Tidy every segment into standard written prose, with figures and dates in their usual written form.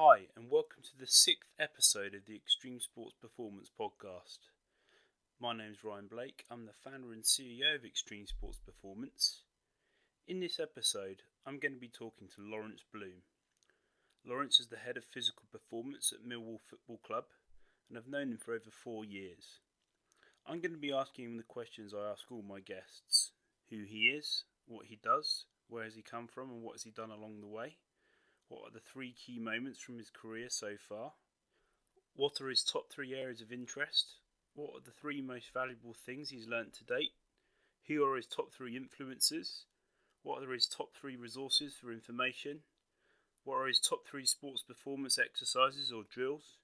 Hi, and welcome to the 6th episode of the Extreme Sports Performance Podcast. My name is Ryan Blake. I'm the founder and CEO of Extreme Sports Performance. In this episode, I'm going to be talking to Laurence Bloom. Laurence is the head of physical performance at Millwall Football Club, and I've known him for over 4 years. I'm going to be asking him the questions I ask all my guests: who he is, what he does, where has he come from, and what has he done along the way. What are the 3 key moments from his career so far? What are his top 3 areas of interest? What are the 3 most valuable things he's learnt to date? Who are his top 3 influences? What are his top 3 resources for information? What are his top 3 sports performance exercises or drills?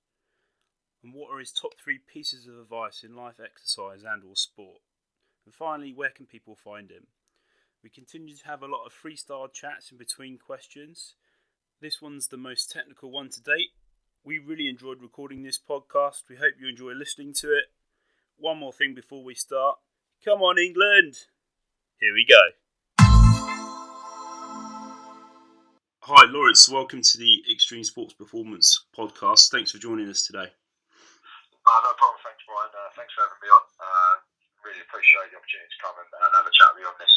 And what are his top 3 pieces of advice in life, exercise and or sport? And finally, where can people find him? We continue to have a lot of freestyle chats in between questions. This one's the most technical one to date. We really enjoyed recording this podcast. We hope you enjoy listening to it. One more thing before we start. Come on, England! Here we go. Hi, Laurence. Welcome to the Extreme Sports Performance Podcast. Thanks for joining us today. No problem. Thanks, Brian. Thanks for having me on. Really appreciate the opportunity to come and have a chat with you on this,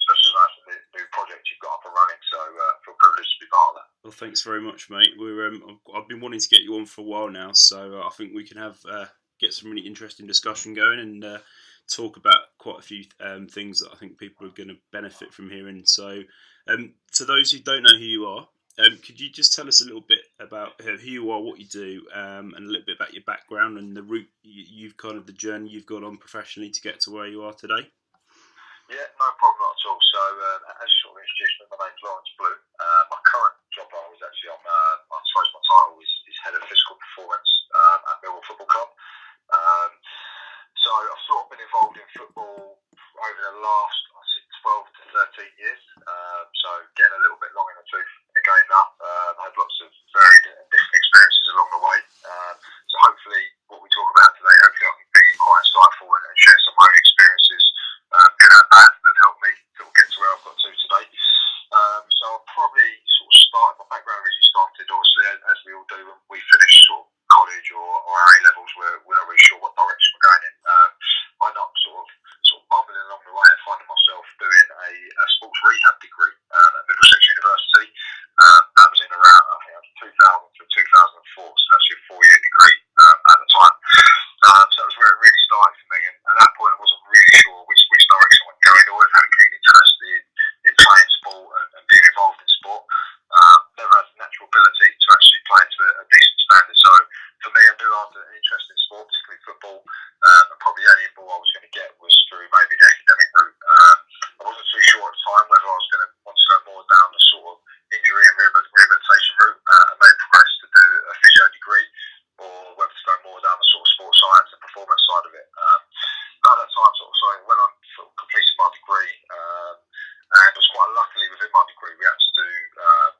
especially as a new project you've got up and running. So feel privileged to be part of that. Well, thanks very much, mate. I've been wanting to get you on for a while now, so I think we can get some really interesting discussion going and talk about quite a few things that I think people are going to benefit from hearing. So, to those who don't know who you are, could you just tell us a little bit about who you are, what you do, and a little bit about your background and the route the journey you've gone on professionally to get to where you are today? Yeah, no problem at all. So, as you sort of introduced me, my name's Laurence Bloom. My current job role is actually I suppose my title is Head of Physical Performance at Millwall Football Club. So I've sort of been involved in football over the last, 12 to 13 years. So getting a little bit long in the tooth again now. I had lots of varied and different experiences along the way. So hopefully what we talk about today, hopefully I can be quite insightful and share some of my own experiences, good and bad, that helped me sort of get to where I've got to today. So I'll probably sort of start, my background really started obviously as we all do when we finish sort of college or our A-levels, we're not really sure what direction we're going in. I ended up sort of bumbling along the way and finding myself doing a sports rehab degree at Middlesex University. That was in around, I think, 2000 to 2004, so that's your 4-year degree at the time. So that was where it really started for me, and at that point I wasn't really sure which direction I went going. I always had a keen interest in playing sport and being involved in sport. Never had the natural ability to actually play it to a decent standard, so for me I knew I had an interest in sport, particularly football, and probably the only ball I was going to get was through maybe the academic route. I wasn't too sure at the time whether I was going to want to go more down the sort of injury and rehabilitation route and maybe progress to do a physio degree, or whether to go more down the sort of sports science and performance side of it. At that time, when I completed my degree, and it was quite luckily within my degree we had to do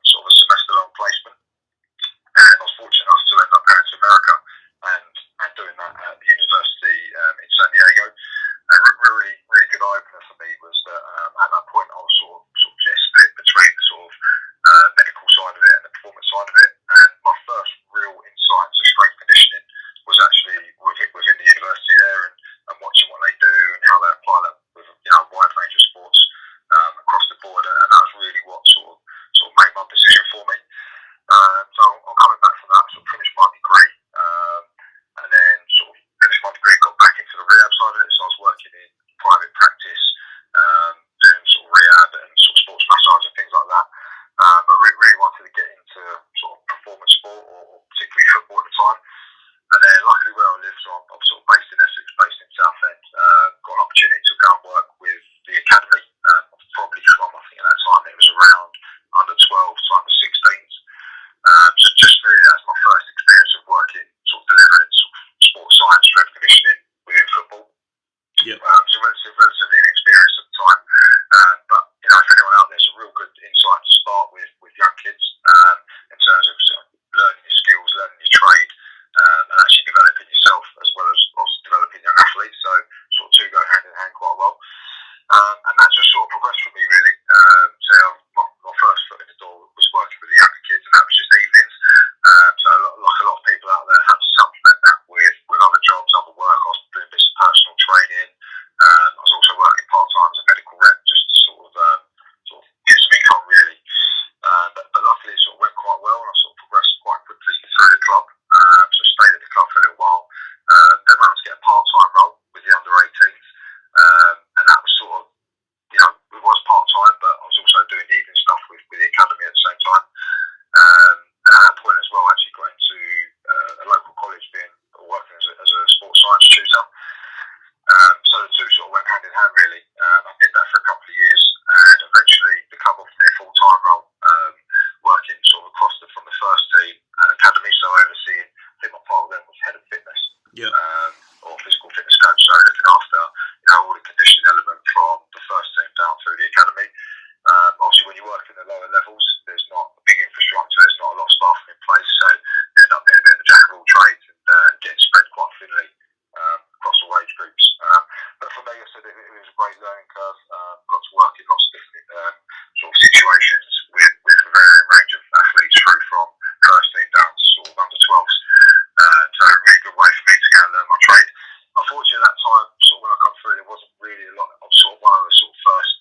sort of a semester-long placement, and I was fortunate enough to end up going to America and doing that at the university in San Diego. A really, really good eye-opener for me was that at that point I was sort of split between the sort of medical side of it and the performance side of it, and my first real insight to strength conditioning was actually within the university there, and watching what they do and how they apply that with a wide range of sports across the board, and that was really what sort of made my decision for me. So I'm coming back from that, sort of finished my degree, and then sort of finished my degree and got back into the rehab side of it. So I was working in private practice, doing sort of rehab and sort of sports massage and things like that. But really wanted to get into sort of performance sport, or particularly football at the time. And then luckily where I live, so I'm sort of based in Essex, based in Southend, got an opportunity to go and work with the academy, probably from, I think at that time it was around under 12 to under 16s. So just really that's my first experience of working, sort of delivering sort of sports science, strength conditioning within football. Yep. So relatively inexperienced at the time. But if anyone out there's a real good insight to start with young kids in terms of learning your skills, learning your trade, and actually developing yourself as well as obviously staffing in place, so you end up being a bit of a jack of all trades and getting spread quite thinly across all age groups. But for me, I said it was a great learning curve. Got to work in lots of different sort of situations with a varying range of athletes through from first team down to sort of under 12s. So a really good way for me to go and learn my trade. Unfortunately, at that time, sort of when I come through, there wasn't really a lot. I was sort of one of the sort of first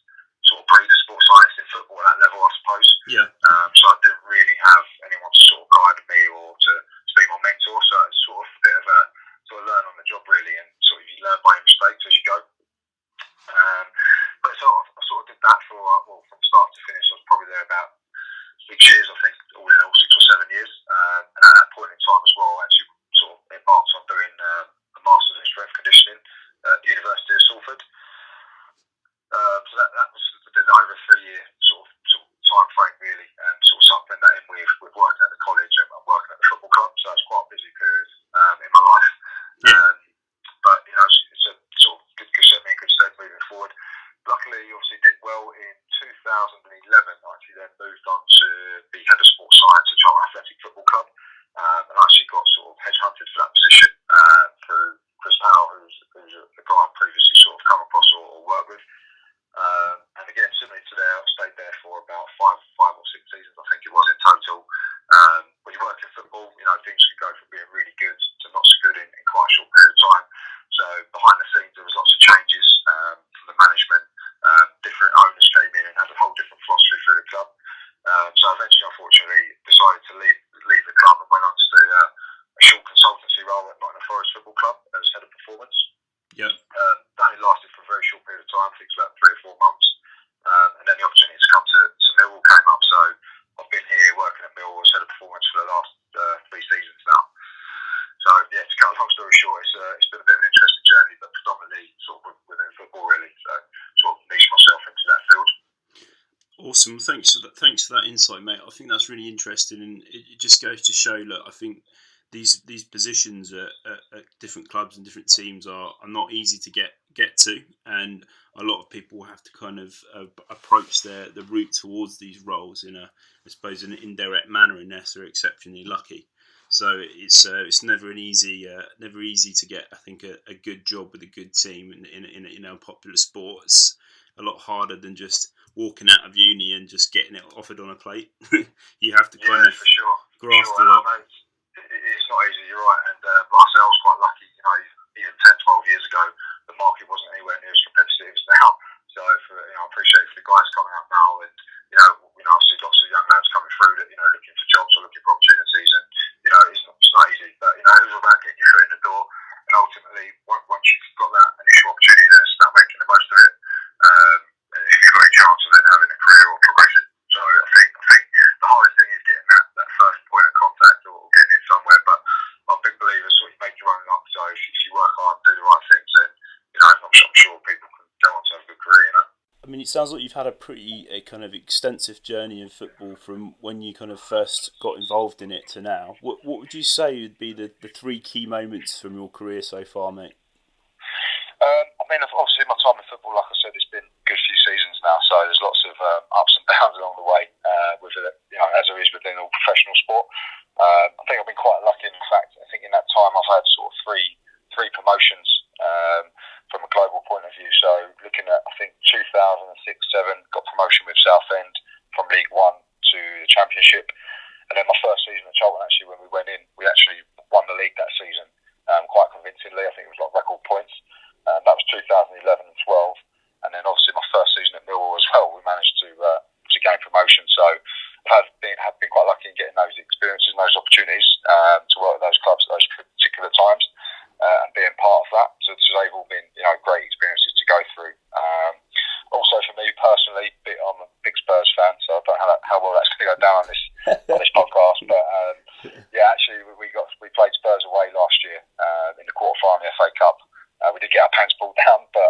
sort of breed of sports science in football at that level, I suppose. Yeah. So I didn't really have anyone to sort of guide me or to be my mentor. So it's sort of a bit of a sort of learn on the job really, and sort of you learn by your mistakes as you go. But I sort of did that for from start to finish. I was probably there about 6 years, I think, all in all, 6 or 7 years. And at that point in time as well, I actually sort of embarked on doing a master's in strength conditioning at the University of Salford. So that was I did that over a 3 year sort of time frame really, and sort of supplement that in with working at the college and working at the football club. So it's quite a busy period in my life. Yeah. But you know, it's a sort of good set me in good stead moving forward. Luckily, obviously did well in 2011. I actually then moved on to be head of sports science at Charlton Athletic Football Club, and I actually got sort of headhunted for that position through Chris Powell, who's a guy I've previously sort of come across or worked with. And again, similarly to there, I stayed there for about five or six seasons, I think it was in total. When you work in football, you know, things can go from being really good to not so good in quite a short period of time. So behind the scenes, there was lots of changes from the management. Different owners came in and had a whole different philosophy through the club. So eventually, unfortunately, decided to leave the club and went on to do a short consultancy role at Nottingham Forest Football Club as head of performance. Yeah. That only lasted for a very short period of time, I think it was about 3 or 4 months. And then the opportunity to come to Millwall came up. So I've been here working at Millwall as head of performance for the last 3 seasons now. So yeah, to cut a long story short, it's been a bit of an interesting journey, but predominantly sort of within football really. So sort of niche myself into that field. Awesome. Thanks for that insight, mate. I think that's really interesting, and it just goes to show. Look, I think these positions at different clubs and different teams are not easy to get to, and a lot of people have to kind of approach the route towards these roles in I suppose an indirect manner, unless they're exceptionally lucky. So it's never easy to get, I think, a good job with a good team in a popular sport. It's a lot harder than just walking out of uni and just getting it offered on a plate. You have to kind of for sure. graft a lot. It's not easy, you're right. And like I say, I was quite lucky. You know, even 10, 12 years ago, the market wasn't anywhere near as competitive as now. So I appreciate for the guys coming out now, and I see lots of young lads coming through that looking for jobs or looking for opportunities, and it's not easy. But it was about getting your foot in the door, and ultimately once you've got that initial opportunity, then start making the most of it. If you've got a chance of then having a career or progression. So I think the hardest thing is getting that first point of contact or getting in somewhere. But I'm a big believer, sort of you make your own luck. So if you work hard and do the right things, then I'm sure people can go on to have a good career. I mean, it sounds like you've had a kind of extensive journey in football from when you kind of first got involved in it to now. What would you say would be the 3 key moments from your career so far, mate? I mean, obviously my time in football, like I said, it's been a good few seasons now, so there's lots of ups and downs along the way with it, as there is within all professional sport. I think I've been quite lucky in fact. I think in that time I've had sort of three promotions from a global point of view. So looking at, I think 2006-07, got promotion with Southend from League One to the Championship, and then my first season at Charlton, actually, when we went in, we actually won the league that season quite convincingly. I think it was like record points. That was 2011 and 12, and then obviously my first season at Millwall as well, we managed to gain promotion. So I've been quite lucky in getting those experiences and those opportunities to work at those clubs at those particular times, and being part of that. So they've all been great experiences to go through. Also for me personally, I'm a big Spurs fan, so I don't know how well that's going to go down on this podcast, but actually we played Spurs away last year in the quarter-final of the FA Cup. We did get our pants pulled down, but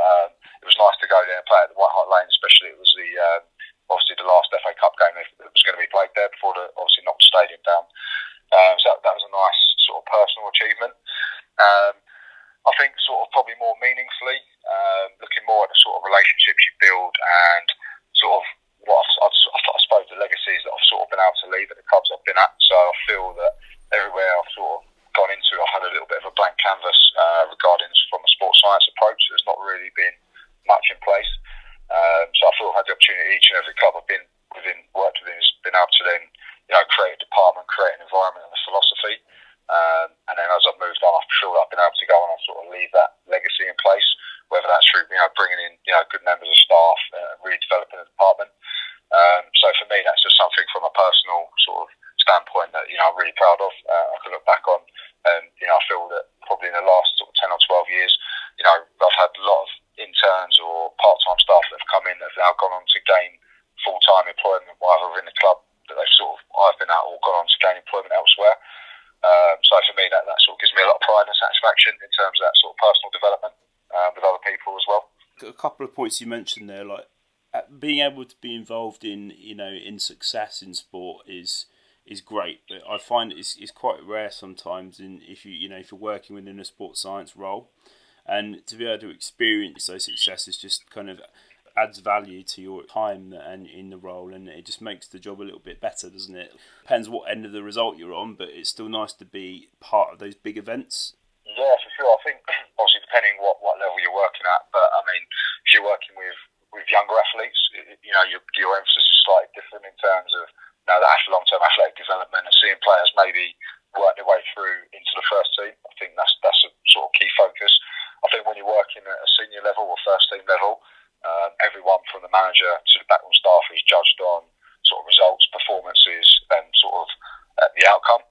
it was nice to go there and play at the White Hart Lane, especially it was obviously the last FA Cup game that was going to be played there before the obviously knocked the stadium down. So that was a nice sort of personal achievement. I think sort of probably more meaningfully, looking more at the sort of relationships you build and sort of what I suppose the legacies that I've sort of been able to leave at the clubs I've been at. So I feel that everywhere I've sort of gone into, I've had a little bit of a blank canvas regarding from a sports science approach. There's not really been much in place. So I feel I've had the opportunity, each and every club I've been within, worked within, has been able to then, create a department, create an environment and a philosophy. And then as I've moved on, I feel I've been able to go on and sort of leave that legacy in place, whether that's through, bringing in, good members of staff and really developing the department. So for me, that's just something from a personal sort of standpoint that, I'm really proud of. I can look back on, and, I feel that probably in the last sort of 10 or 12 years, I've had a lot of interns or part-time staff that have come in that have now gone on to gain full-time employment, either within the club that I've been at, or gone on to gain employment elsewhere. So for me, that sort of gives me a lot of pride and satisfaction in terms of that sort of personal development with other people as well. A couple of points you mentioned there, like being able to be involved in success in sport is great, but I find it's quite rare sometimes. If you're working within a sports science role, and to be able to experience those successes just kind of adds value to your time and in the role, and it just makes the job a little bit better, doesn't it? Depends what end of the result you're on, but it's still nice to be part of those big events. Yeah, for sure. I think obviously depending what level you're working at, but I mean, if you're working with younger athletes, your emphasis is slightly different in terms of that long-term athletic development and seeing players maybe work their way through into the first team. I think that's a sort of key focus. I think when you're working at a senior level or first team level, everyone from the manager to the backroom staff is judged on sort of results, performances, and sort of the outcome.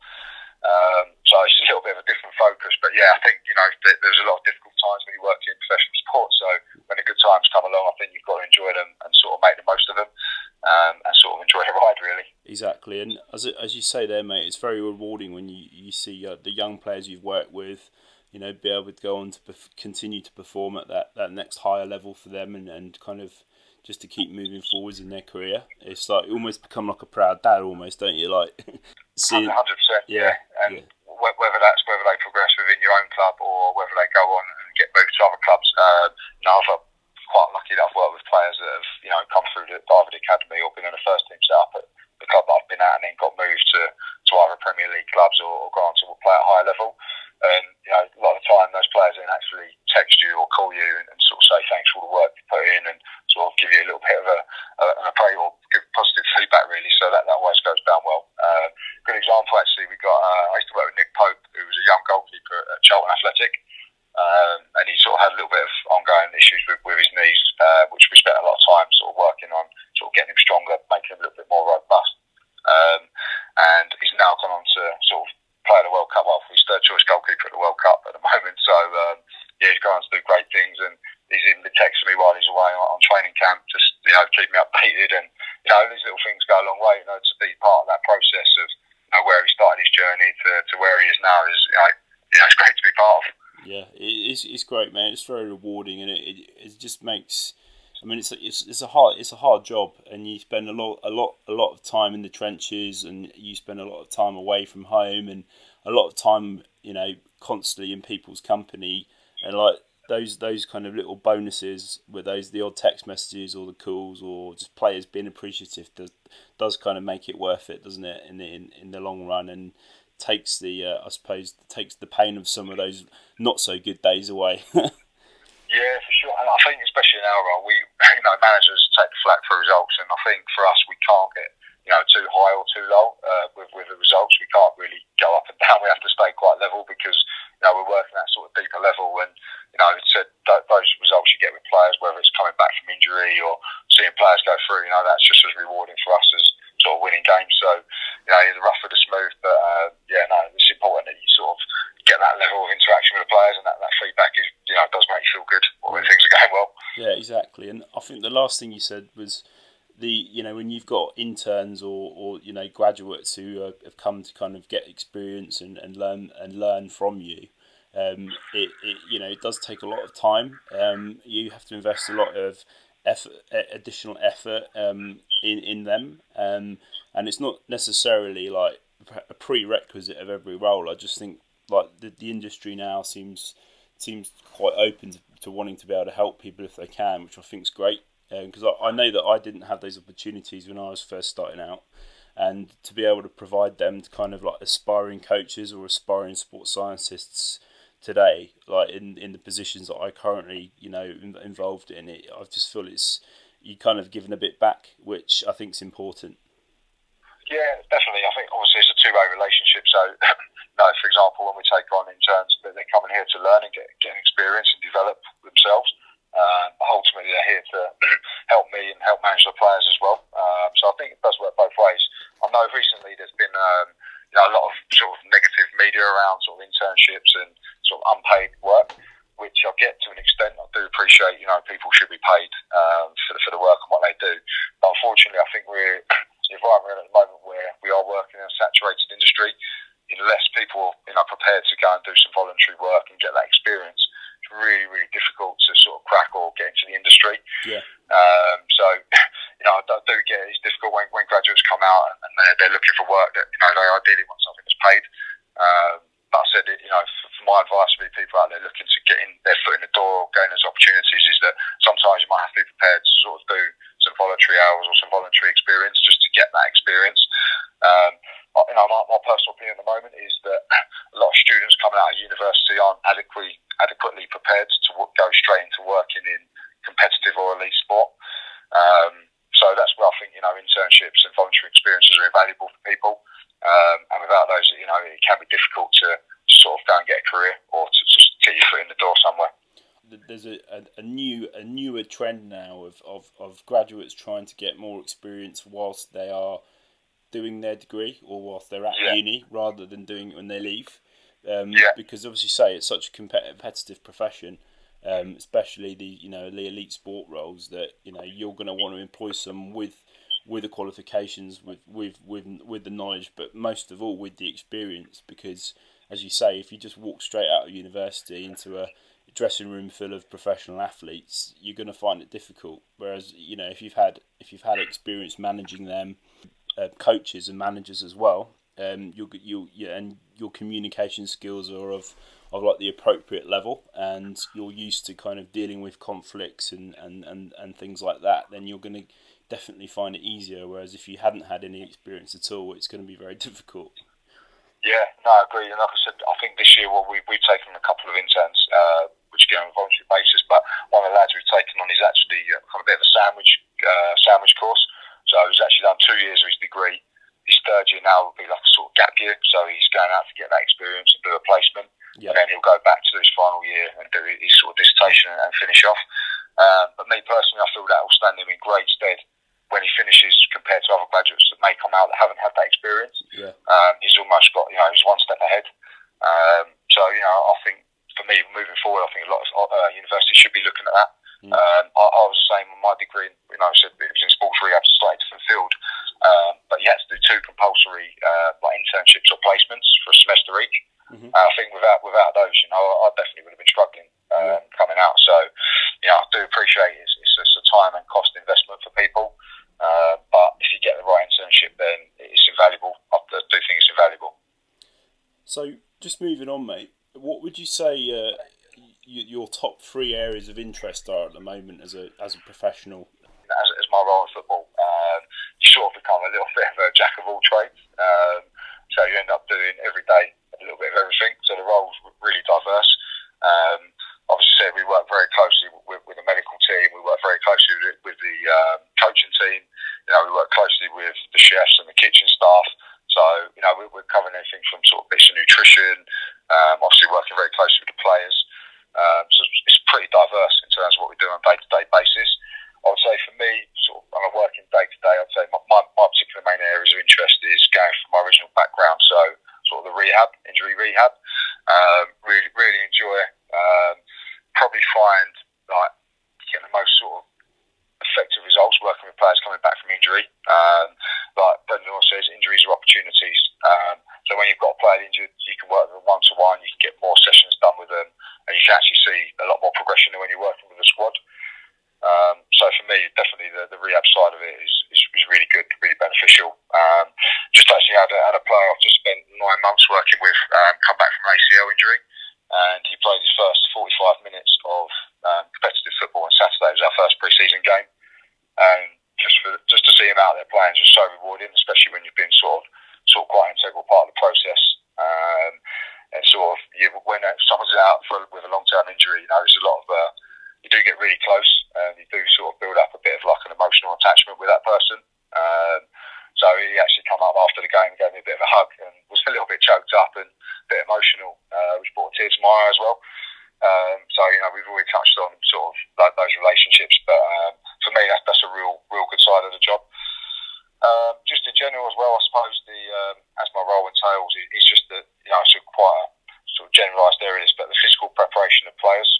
So it's a little bit of a different focus, but yeah, I think there's a lot of difficult times when you work in professional sport. So when the good times come along, I think you've got to enjoy them and sort of make the most of them, and sort of enjoy the ride, really. Exactly, and as you say there, mate, it's very rewarding when you see the young players you've worked with, be able to go on to continue to perform at that next higher level for them, and kind of just to keep moving forwards in their career. It's like you almost become like a proud dad, almost, don't you? Like, 100%, yeah. And yeah. Whether they progress within your own club or whether they go on and get moved to other clubs, I've quite lucky that I've worked with players that have come through the academy or been in the first team set up at the club that I've been at, and then got moved to either Premier League clubs or gone on to play at a higher level. And a lot of the time, those players then actually text you or call you and sort of say thanks for all the work you put in, and sort of give you a little bit of an appraisal or give positive feedback, really. So that always goes down well. Good example, actually, we got. I used to work with Nick Pope, who was a young goalkeeper at Charlton Athletic, and he sort of had a little bit of ongoing issues with his knees, which we spent a lot of time sort of working on, sort of getting him stronger, making him a little bit more robust. And he's now gone on to sort of play at the World Cup. Well, he's third choice goalkeeper at the World Cup at the moment. So he's gone on to do great things, and he's even been texting me while he's away on training camp, just keep me updated. And these little things go a long way. To be part of that process of where he started his journey to where he is now is it's great to be part of. Yeah, it's great, man. It's very rewarding, and it just makes. I mean, it's a hard job, and you spend a lot of time in the trenches, and you spend a lot of time away from home, and a lot of time, constantly in people's company, and like those kind of little bonuses with the odd text messages or the calls or just players being appreciative does kind of make it worth it, doesn't it? In the long run, and takes the pain of some of those not so good days away. Yeah, for sure. And I think especially in our role, we managers take the flak for results, and I think for us we can't get too high or too low with the results. We can't really go up and down. We have to stay quite level because we're working at sort of deeper level, and those results you get with players, whether it's coming back from injury or seeing players go through, that's just as rewarding for us as sort of winning games. So the rough with the smooth, but it's important that you sort of get that level of interaction with the players, and that feedback is does make you feel good when things are going well. Yeah, exactly. And I think the last thing you said was when you've got interns or graduates who have come to kind of get experience and learn from you, it does take a lot of time. You have to invest a lot of additional effort in them, and it's not necessarily like a prerequisite of every role. I just think like the industry now seems quite open to wanting to be able to help people if they can, which I think is great. Because I know that I didn't have those opportunities when I was first starting out, and to be able to provide them to kind of like aspiring coaches or aspiring sports scientists today, like in the positions that I currently, involved in it, I just feel it's you kind of given a bit back, which I think is important. Yeah, definitely. I think obviously it's a two-way relationship. So, for example, when we take on interns, they're coming here to learn and get experience and develop themselves. Ultimately, they're here to help me and help manage the players as well. So I think it does work both ways. I know recently there's been a lot of sort of negative media around sort of internships and sort of unpaid work, which I get to an extent. I do appreciate, people should be paid for the work and what they do. But unfortunately, I think we're in an environment at the moment where we are working in a saturated industry. Unless people are prepared to go and do some voluntary work and get that experience, it's really, really difficult to sort of crack or get into the industry. Yeah. So, I do get it's difficult when graduates come out and they're looking for work that, they ideally want something that's paid. But I said, for my advice to people out there looking to get in their foot in the door or gain those opportunities is that sometimes you might have to be prepared to sort of do some voluntary hours or some voluntary experience just to get that experience. My personal opinion at the moment is that a lot of students coming out of university aren't adequately prepared to go straight into working in competitive or elite sport. So that's where I think, internships and voluntary experiences are invaluable for people. And without those, it can be difficult to sort of go and get a career or to just get your foot in the door somewhere. There's a newer trend now of graduates trying to get more experience whilst they are doing their degree or whilst they're at uni, rather than doing it when they leave. Because obviously, it's such a competitive profession, especially the elite sport roles, that you're going to want to employ some with the qualifications, with the knowledge, but most of all with the experience. Because, as you say, if you just walk straight out of university into a dressing room full of professional athletes, you're going to find it difficult. Whereas, if you've had experience managing them, coaches and managers as well, and your communication skills are of like the appropriate level, and you're used to kind of dealing with conflicts and things like that, then you're going to definitely find it easier. Whereas if you hadn't had any experience at all, it's going to be very difficult. Yeah, no, I agree. And like I said, I think this year we've taken a couple of interns, which go on a voluntary basis. But one of the lads we've taken on is actually kind of a bit of a sandwich course. So he's actually done 2 years of his degree. His third year now will be like a sort of gap year. So he's going out to get that experience and do a placement. Yeah. And then he'll go back to his final year and do his sort of dissertation and finish off. But me personally, I feel that will stand him in great stead when he finishes compared to other graduates that may come out that haven't had that experience. Yeah. He's almost got, he's one step ahead. So, I think for me, moving forward, I think a lot of universities should be looking at that. I was the same with my degree. I said it was in sports rehab, a slightly different field. But you had to do 2 compulsory internships or placements for a semester each. Mm-hmm. I think without those, I definitely would have been struggling coming out. So, I do appreciate it's a time and cost investment for people. But if you get the right internship, then it's invaluable. I do think it's invaluable. So, just moving on, mate, what would you say your top 3 areas of interest are at the moment as a professional? As my role in football, you sort of become a little bit of a jack of all trades. So you end up doing every day a little bit of everything. So the role's really diverse. Obviously, we work very closely with the medical team. We work very closely with the coaching team. We work closely with the chefs and the kitchen staff. So, we're covering anything from sort of bits of nutrition, obviously working very closely with the players. So it's pretty diverse in terms of what we do on a day-to-day basis. I would say for me, sort of on a working day-to-day, I'd say my particular main areas of interest is going from my original background, so sort of the injury rehab. Really, really enjoy. Probably find like getting the most sort of effective results working with players coming back from injury. Like Brendan also says, injuries are opportunities. So when you've got a player injured, you can work with them one-to-one, you can get more sessions done with them, and you can actually see a lot more progression than when you're working with a squad. So for me, definitely the rehab side of it is really good, really beneficial. Just actually had a player I've just spent 9 months working with come back from an ACL injury, and he played his first 45 minutes of competitive football on Saturday. It was our first pre-season game, and just to see him out there playing was so rewarding, especially when you've been sort of quite an integral part of the process. And sort of when someone's out with a long-term injury, there's a lot of you do get really close, and you do sort of build up a bit of like an emotional attachment with that person. So he actually come up after the game and gave me a bit of a hug, and was a little bit choked up and a bit emotional, which brought a tear to my eye as well. So we've already touched on sort of like those relationships, but for me that's a real good side of the job. Just in general as well, I suppose as my role entails, it's just that it's quite a sort of generalised area, but the physical preparation of players.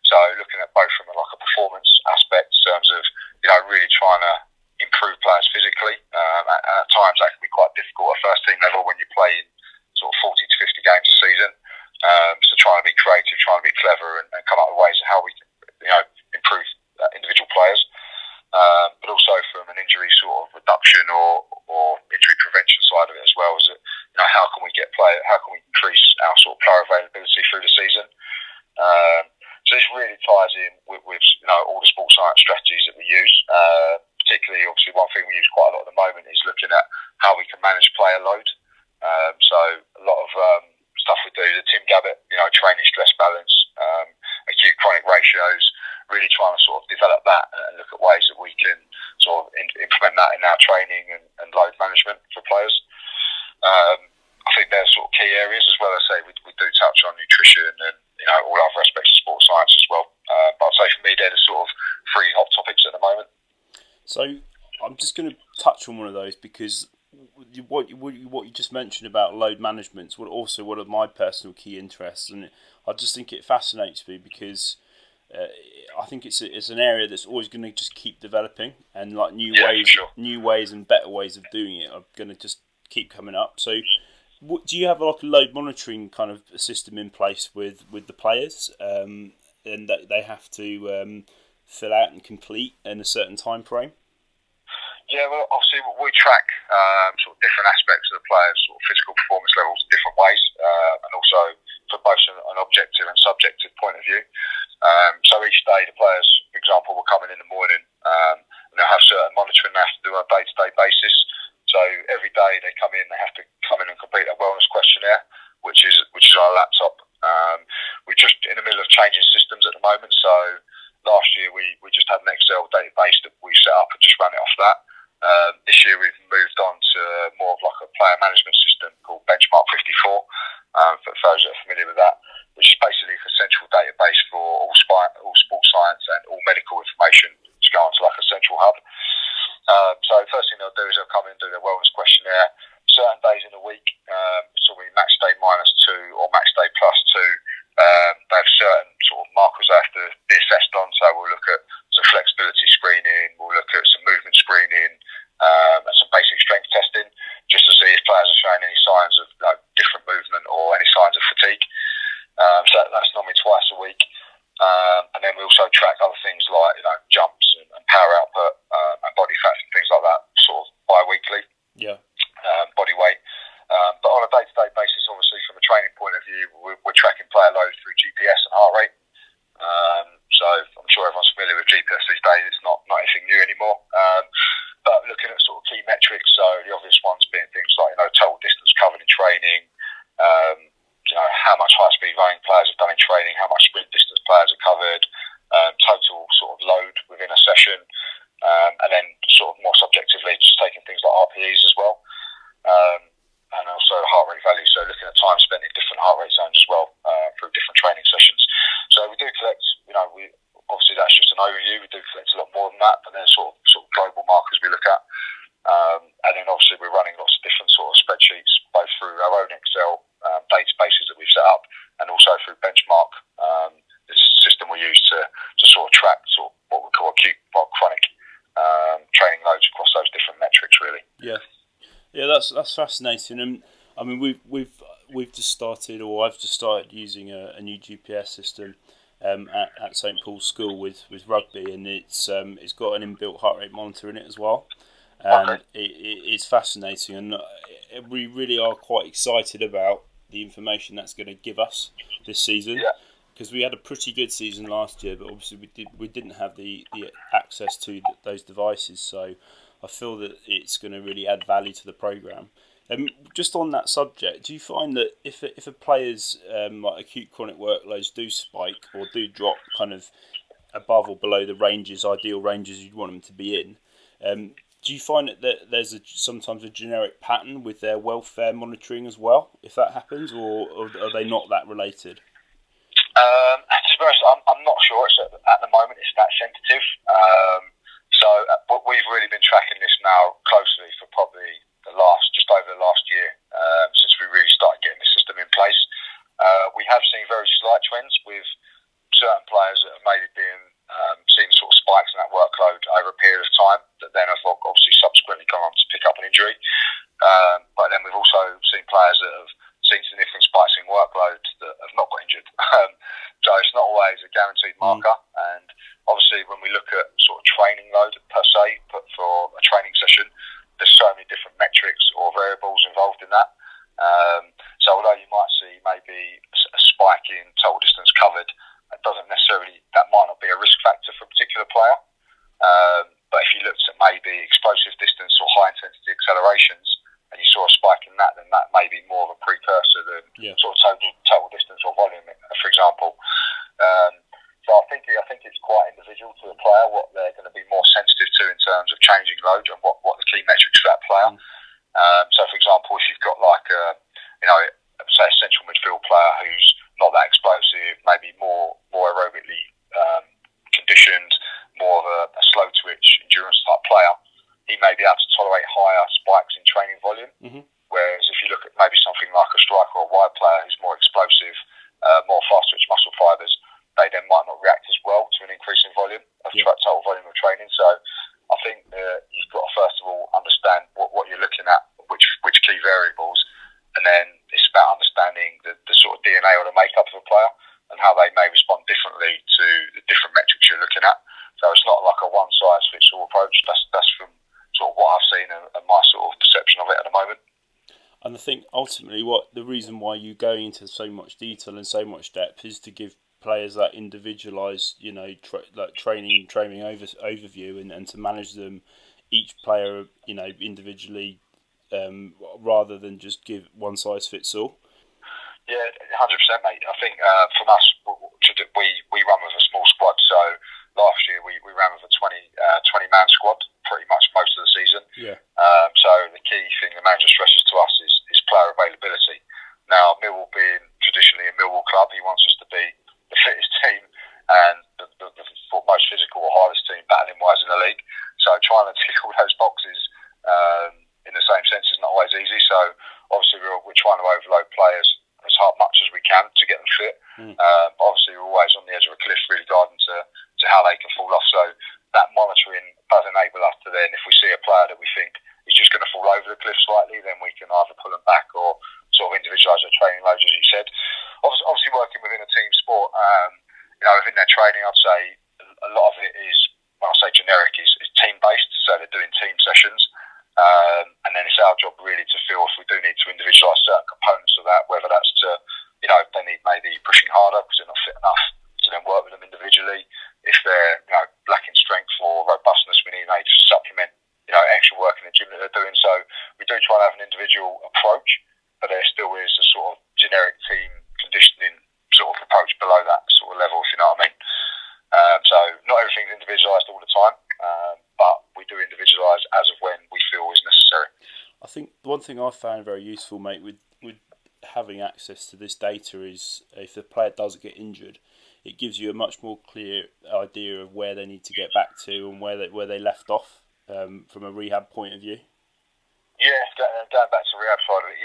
So looking at both from like a performance aspect, in terms of really trying to improve players physically. At times that can be quite difficult at first team level when you're playing sort of 40 to 50 games a season. So trying to be creative, trying to be clever, and come up with ways of how we can improve individual players. But also from an injury sort of reduction or injury prevention side of it as well, is that how can we increase our sort of player availability through the season. So this really ties in with all the sports science strategies that we use. Particularly, obviously, one thing we use quite a lot at the moment is looking at how we can manage player load. So a lot of stuff we do, the Tim Gabbett, training stress balance, acute chronic ratios, really trying to sort of develop that and look at ways that we can sort of implement that in our training and load management for players. I think they're sort of key areas, as well as say we do touch on nutrition and all other aspects of sports science as well. But I'd say for me they're the sort of three hot topics at the moment. So I'm just going to touch on one of those, because what you just mentioned about load management is also one of my personal key interests, and I just think it fascinates me because I think it's an area that's always going to just keep developing, and like new ways and better ways of doing it are going to just keep coming up. So do you have like a load monitoring kind of system in place with the players, and that they have to fill out and complete in a certain time frame? Yeah, well, obviously we track sort of different aspects of the players' sort of physical performance levels in different ways, and also for both an objective and subjective point of view. So each day the players, for example, will come in the morning, and they'll have certain monitoring they have to do on a day-to-day basis. So every day they come in, they have to come in and complete a wellness questionnaire, which is on a laptop. We're just in the middle of changing systems at the moment. So last year we just had an Excel database that we set up and just ran it off that. This year we've moved on to more of like a player management system called Benchmark 54, for those that are familiar with that, which is basically a central database for all sports science and all medical information to go onto like a central hub. So the first thing they'll do is they'll come in and do their wellness questionnaire. Certain days in the week, so we max day -2 or max day +2, they have certain sort of markers they have to be assessed on. So we'll look at some flexibility screening, we'll look at some movement screening, and some basic strength testing, just to see if players are showing any signs of different movement or any signs of fatigue. So that's normally twice a week. And then we also track other things like jumps and power output, and body fat and things like that, sort of bi-weekly. Yeah. Body weight. But on a day-to-day basis, obviously from a training point of view, we're tracking player load through GPS and heart rate. So I'm sure everyone's familiar with GPS these days. It's not anything new anymore. But looking at sort of key metrics, so the obvious ones being things like total distance covered in training, how much high-speed running players have done in training, how much sprint distance players are covered, total sort of load within a session, and then sort of more subjectively just taking things like RPEs as well, and also heart rate value, so looking at time spent in different heart rate zones as well through different training sessions. So we do collect, obviously that's just an overview, we do collect a lot more than that, but then sort of global markers we look at. And then obviously we're running lots of different sort of spreadsheets, both through our own Excel databases that we've set up, and also through Benchmark, this system we use to sort of track sort of what we call acute or chronic training loads across those different metrics, really. Yeah, that's fascinating. And I mean, we've just started, or I've just started using a new GPS system at St Paul's School with rugby, and it's got an inbuilt heart rate monitor in it as well. And it's fascinating, and we really are quite excited about the information that's going to give us this season. Yeah. Because we had a pretty good season last year, but obviously we didn't have the access to those devices. So I feel that it's going to really add value to the program. Just on that subject, do you find that if a player's like acute chronic workloads do spike or do drop kind of above or below the ideal ranges you'd want them to be in, do you find that there's sometimes a generic pattern with their welfare monitoring as well, if that happens, or are they not that related? To be honest, I'm not sure. At the moment, it's that sensitive. But we've really been tracking this now closely for probably just over the last year, since we really started getting the system in place. We have seen very slight trends with certain players that have maybe been seen sort of spikes in that workload over a period of time that then have obviously subsequently gone on to pick up an injury. But then we've also seen players that have seen significant spikes in workload that have not got injured. So it's not always a guaranteed marker. And obviously when we look at sort of training load per se, but for a training session, there's so many different metrics or variables involved in that. So although you might see maybe a spike in total distance covered, that might not be a risk factor for a particular player. But if you looked at maybe explosive distance or high intensity accelerations, and you saw a spike in that, then that may be more of a precursor than sort of total distance or volume, for example. So I think it's quite individual to the player what they're going to be more sensitive to in terms of changing load and what the key metrics for that player. So for example, if you've got like say a central midfield player who's not that explosive, maybe more aerobically conditioned, more of a slow twitch endurance type player, he may be able to tolerate higher spikes in training volume. Whereas if you look at maybe something like a striker or a wide player who's more explosive, more fast twitch muscle fibres, they then might not react as well to an increase in volume of total volume of training. So I think you've got to first of all understand what you're looking at, which key variables, and then it's about understanding the sort of DNA or the makeup of a player and how they may respond differently to the different metrics you're looking at. So it's not like a one-size-fits-all approach. That's from sort of what I've seen and my sort of perception of it at the moment. And I think ultimately the reason why you go into so much detail and so much depth is to give players that individualised, training overview and to manage them, each player, individually, rather than just give one size fits all. Yeah, 100%, mate. I think from us, we run with a small squad. So last year we ran with a 20-man squad pretty much most of the season. Yeah. So the key thing the manager stresses to us is player availability. Now, Millwall being traditionally a Millwall club, he wants us to be the fittest team and the most physical or hardest team battling-wise in the league. So trying to tick all those boxes in the same sense is not always easy. So obviously we're trying to overload players as much as we can to get them fit. But obviously we're always on the edge of a cliff regarding to how they can fall off. So that monitoring does enable us to then, if we see a player that we think is just going to fall over the cliff slightly, then we can either pull them back or sort of individualise their training loads, as you said. Obviously working within a team sport, within their training, I'd say a lot of it is, when I say generic, is team-based. So they're doing team sessions. And then it's our job really to feel if we do need to individualise certain components of that, whether that's to, if they need maybe pushing harder because they're not fit enough to then work with them individually. If they're lacking strength or robustness, we need maybe to supplement extra work in the gym that they're doing. So we do try and have an individual approach, but there still is a sort of generic team conditioning sort of approach below that sort of level, if you know what I mean. So not everything's individualised all the time, but we do individualise as of when we feel is necessary. I think the one thing I found very useful, mate, with having access to this data is if the player does get injured, it gives you a much more clear idea of where they need to get back to and where they left off from a rehab point of view. Yeah, going back to the rehab side of it,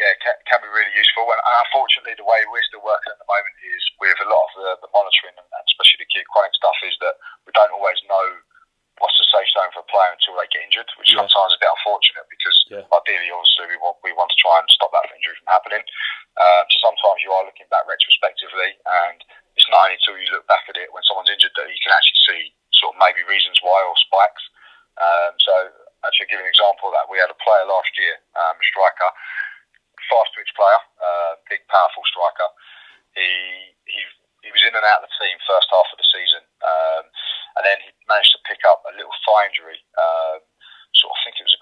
can be really useful. And unfortunately, the way we're still working at the moment is with a lot of the monitoring and especially the acute chronic stuff is that we don't always know what's the safe zone for a player until they get injured, which sometimes is a bit unfortunate because ideally, obviously, we want to try and stop that injury from happening. So sometimes you are looking back retrospectively, and it's not only until you look back at it when someone's injured that you can actually see sort of maybe reasons why or spikes. So actually, give an example of that. We had a player last year, a striker, fast twitch player, big, powerful striker. He was in and out of the team first half of the season, and then he managed to pick up a little thigh injury. I think it was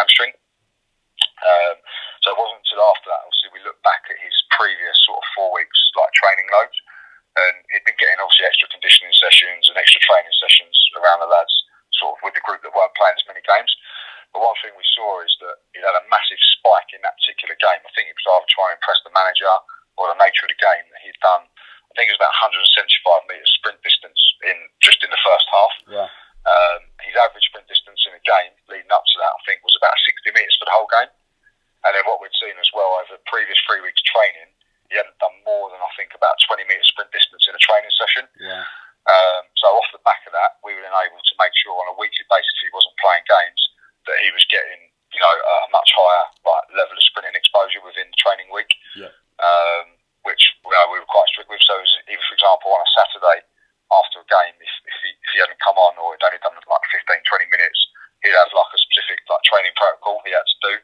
hamstring. So it wasn't until after that, obviously, we looked back at his previous sort of 4 weeks training loads, and he'd been getting obviously extra conditioning sessions and extra training sessions around the lads, sort of with the group that weren't playing as many games. But one thing we saw is that he had a massive spike in that particular game. I think he was either trying to impress the manager or the nature of the game that he'd done. I think it was about 175 metres sprint distance in the first half. Yeah. His average sprint distance in a game leading up to that, I think, was about 60 metres for the whole game. And then what we'd seen as well over the previous 3 weeks training, he hadn't done more than, I think, about 20 metre sprint distance in a training session. Yeah. So off the back of that, we were then able to make sure on a weekly basis, if he wasn't playing games, that he was getting, a much higher level of sprinting exposure within the training week. Yeah. Which we were quite strict with. So it was, even, for example, on a Saturday after a game, if he hadn't come on or he'd only done 15, 20 minutes, he'd have a specific training protocol he had to do,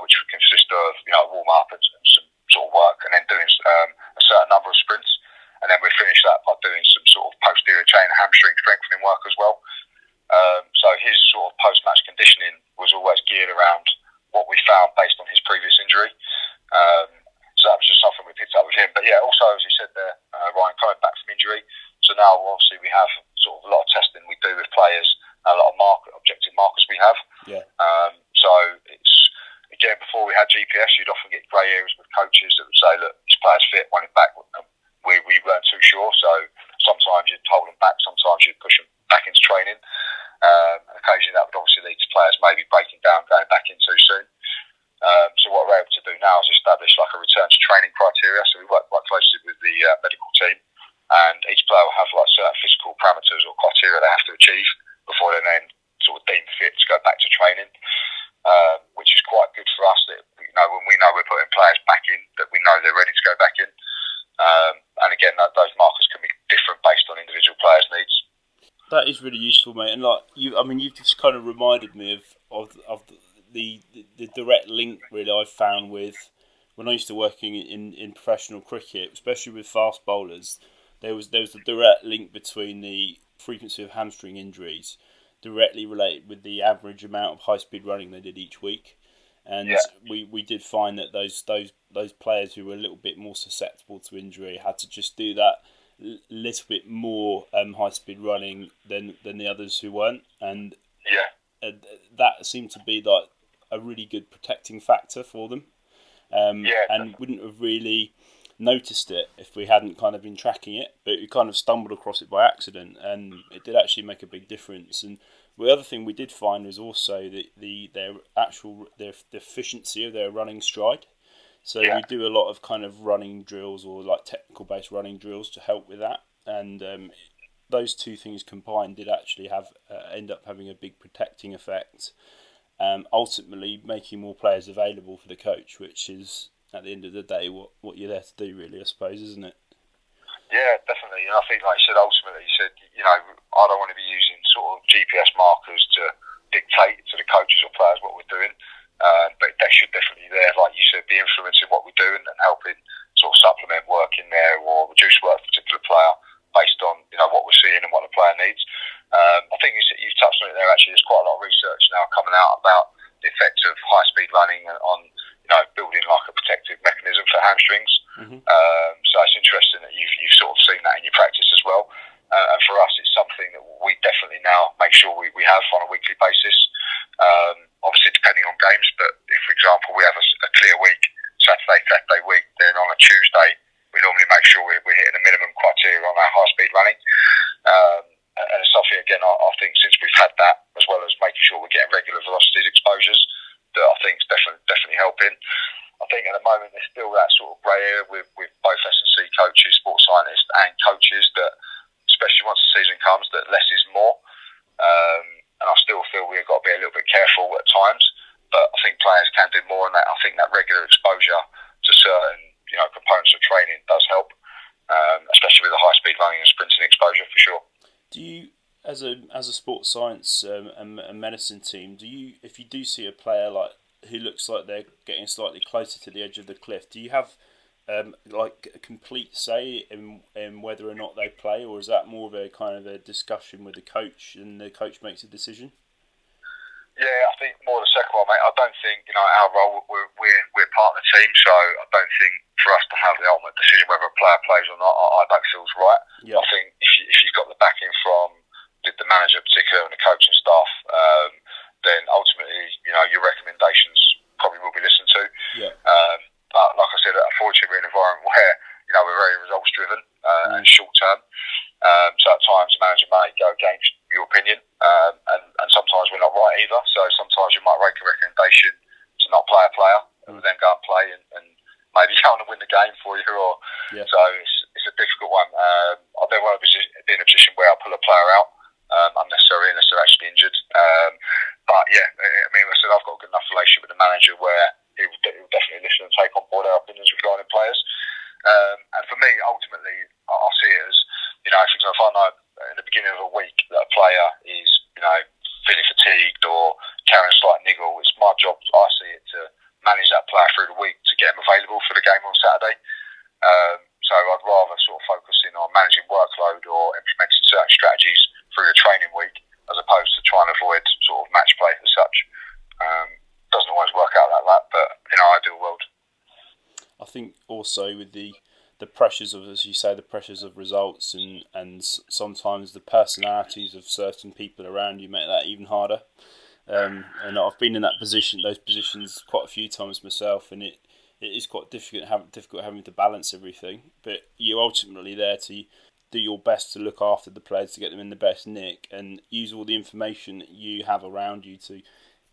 which would consist of a warm up and some sort of work, and then doing a certain number of sprints, and then we finish that by doing some sort of posterior chain hamstring strengthening work as well. So his sort of post-match conditioning was always geared around what we found based on his previous injury. So that was just something we picked up with him. But yeah, also as you said there, Ryan, coming back from injury. So now obviously we have sort of a lot of testing we do with players, a lot of objective markers we have. Yeah. So it's, again, before we had GPS, you'd often get grey areas with coaches that would say, look, this player's fit, want him back. We weren't too sure, so sometimes you'd hold them back, sometimes you'd push them back into training. And occasionally that would obviously lead to players maybe breaking down, going back in too soon. So what we're able to do now is establish a return to training criteria. So we work quite closely with the medical team, and each player will have certain physical parameters or criteria they have to achieve before they're then sort of deemed fit to go back to training, which is quite good for us. That when we know we're putting players back in, that we know they're ready to go back in. And again, those markers can be different based on individual players' needs. That is really useful, mate. And you've just kind of reminded me of the direct link really I found with when I used to working in professional cricket, especially with fast bowlers. There was a direct link between the frequency of hamstring injuries directly related with the average amount of high speed running they did each week. And we did find that those players who were a little bit more susceptible to injury had to just do that little bit more high speed running than the others who weren't, and that seemed to be a really good protecting factor for them. And wouldn't have really noticed it if we hadn't kind of been tracking it, but we kind of stumbled across it by accident, and it did actually make a big difference. And the other thing we did find was also the efficiency of their running stride. So we do a lot of kind of running drills or technical based running drills to help with that, and those two things combined did actually have end up having a big protecting effect, ultimately making more players available for the coach, which is at the end of the day what you're there to do, really, I suppose, isn't it? Yeah, definitely. And I think, like you said, ultimately, I don't want to be using sort of GPS markers to dictate to the coaches or players what we're doing. But they should definitely be there, like you said, be influencing what we do and helping sort of supplement work in there or reduce work for a particular player based on what we're seeing and what the player needs. I think you've touched on it there. Actually, there's quite a lot of research now coming out about the effects of high speed running on building a protective mechanism for hamstrings. Mm-hmm. So it's interesting that you've sort of seen that in your practice as well. And for us, it's something that we definitely now make sure we have on a weekly basis. Obviously, depending on games, but if, for example, we have a clear week, Saturday week, then on a Tuesday, we normally make sure we're hitting the minimum criteria on our high-speed running. And it's something, again, I think since we've had that, as well as making sure we're getting regular velocities exposures, that I think is definitely helping. I think at the moment there's still that sort of grey area with both S&C coaches, sports scientists and coaches that, especially once the season comes, that less is more. And I still feel we've got to be a little bit careful at times, but I think players can do more, and that I think that regular exposure to certain components of training does help, especially with the high speed running and sprinting exposure for sure. Do you, as a sports science and medicine team, if you do see a player who looks like they're getting slightly closer to the edge of the cliff, do you have a complete say in whether or not they play, or is that more of a kind of a discussion with the coach and the coach makes a decision? Yeah, I think more the second one, mate. I don't think, our role, we're part of the team, so I don't think for us to have the ultimate decision whether a player plays or not, I don't feel is right. Yeah. I think if you've got the backing from the manager in particular and the coaching staff, then ultimately, your recommendations probably will be listened to. Yeah. But like I said, unfortunately, we're in an environment where, we're very results driven and short term. So at times the manager may go against your opinion, and sometimes we're not right either. So sometimes you might make a recommendation to not play a player, and then go and play and maybe go on and win the game for you. So it's a difficult one. I don't want to be in a position where I pull a player out unnecessarily unless they're actually injured. But yeah, I mean, I said I've got a good enough relationship with the manager where he will definitely listen and take on board our opinions regarding players. And for me, ultimately, I see it as, for example, if I know in the beginning of a week that a player is, feeling fatigued or carrying a slight niggle, it's my job, I see it, to manage that player through the week to get him available for the game on Saturday. So I'd rather sort of focus in on managing workload or implementing certain strategies through the training week as opposed to trying to avoid sort of match play as such. Doesn't always work out like that, but in our ideal world. I think also with the pressures of, as you say, the pressures of results and sometimes the personalities of certain people around you make that even harder. And I've been in those positions quite a few times myself, and it is quite difficult having to balance everything. But you're ultimately there to do your best to look after the players to get them in the best nick and use all the information that you have around you to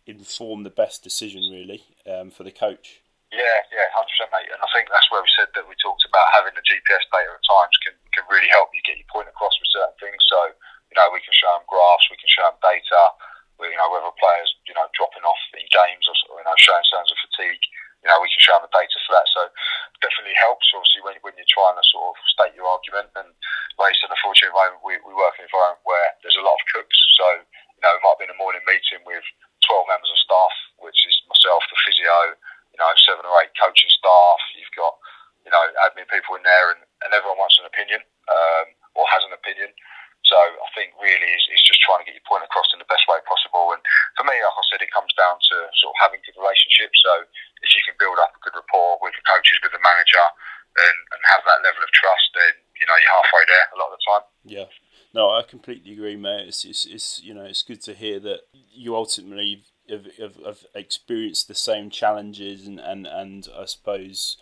inform the best decision really for the coach. Yeah, 100%, mate. And I think that's where we said that we talked about having the GPS data at times can really help you get your point across with certain things. So, we can show them graphs, we can show them data, whether players, dropping off in games or showing signs of fatigue, we can show them the data for that. So it definitely helps, obviously, when you're trying to sort of state your argument. And like you said, unfortunately, we work in an environment where there's a lot of cooks. So, we might be in a morning meeting with 12 members of staff, which is myself, the physio, 7 or 8 coaching staff. You've got, admin people in there, and everyone wants an opinion or has an opinion. So I think really it's just trying to get your point across in the best way possible. And for me, like I said, it comes down to sort of having good relationships. So if you can build up a good rapport with the coaches, with the manager, and have that level of trust, then you're halfway there a lot of the time. Yeah. No, I completely agree, mate. It's it's good to hear that you ultimately have experienced the same challenges and I suppose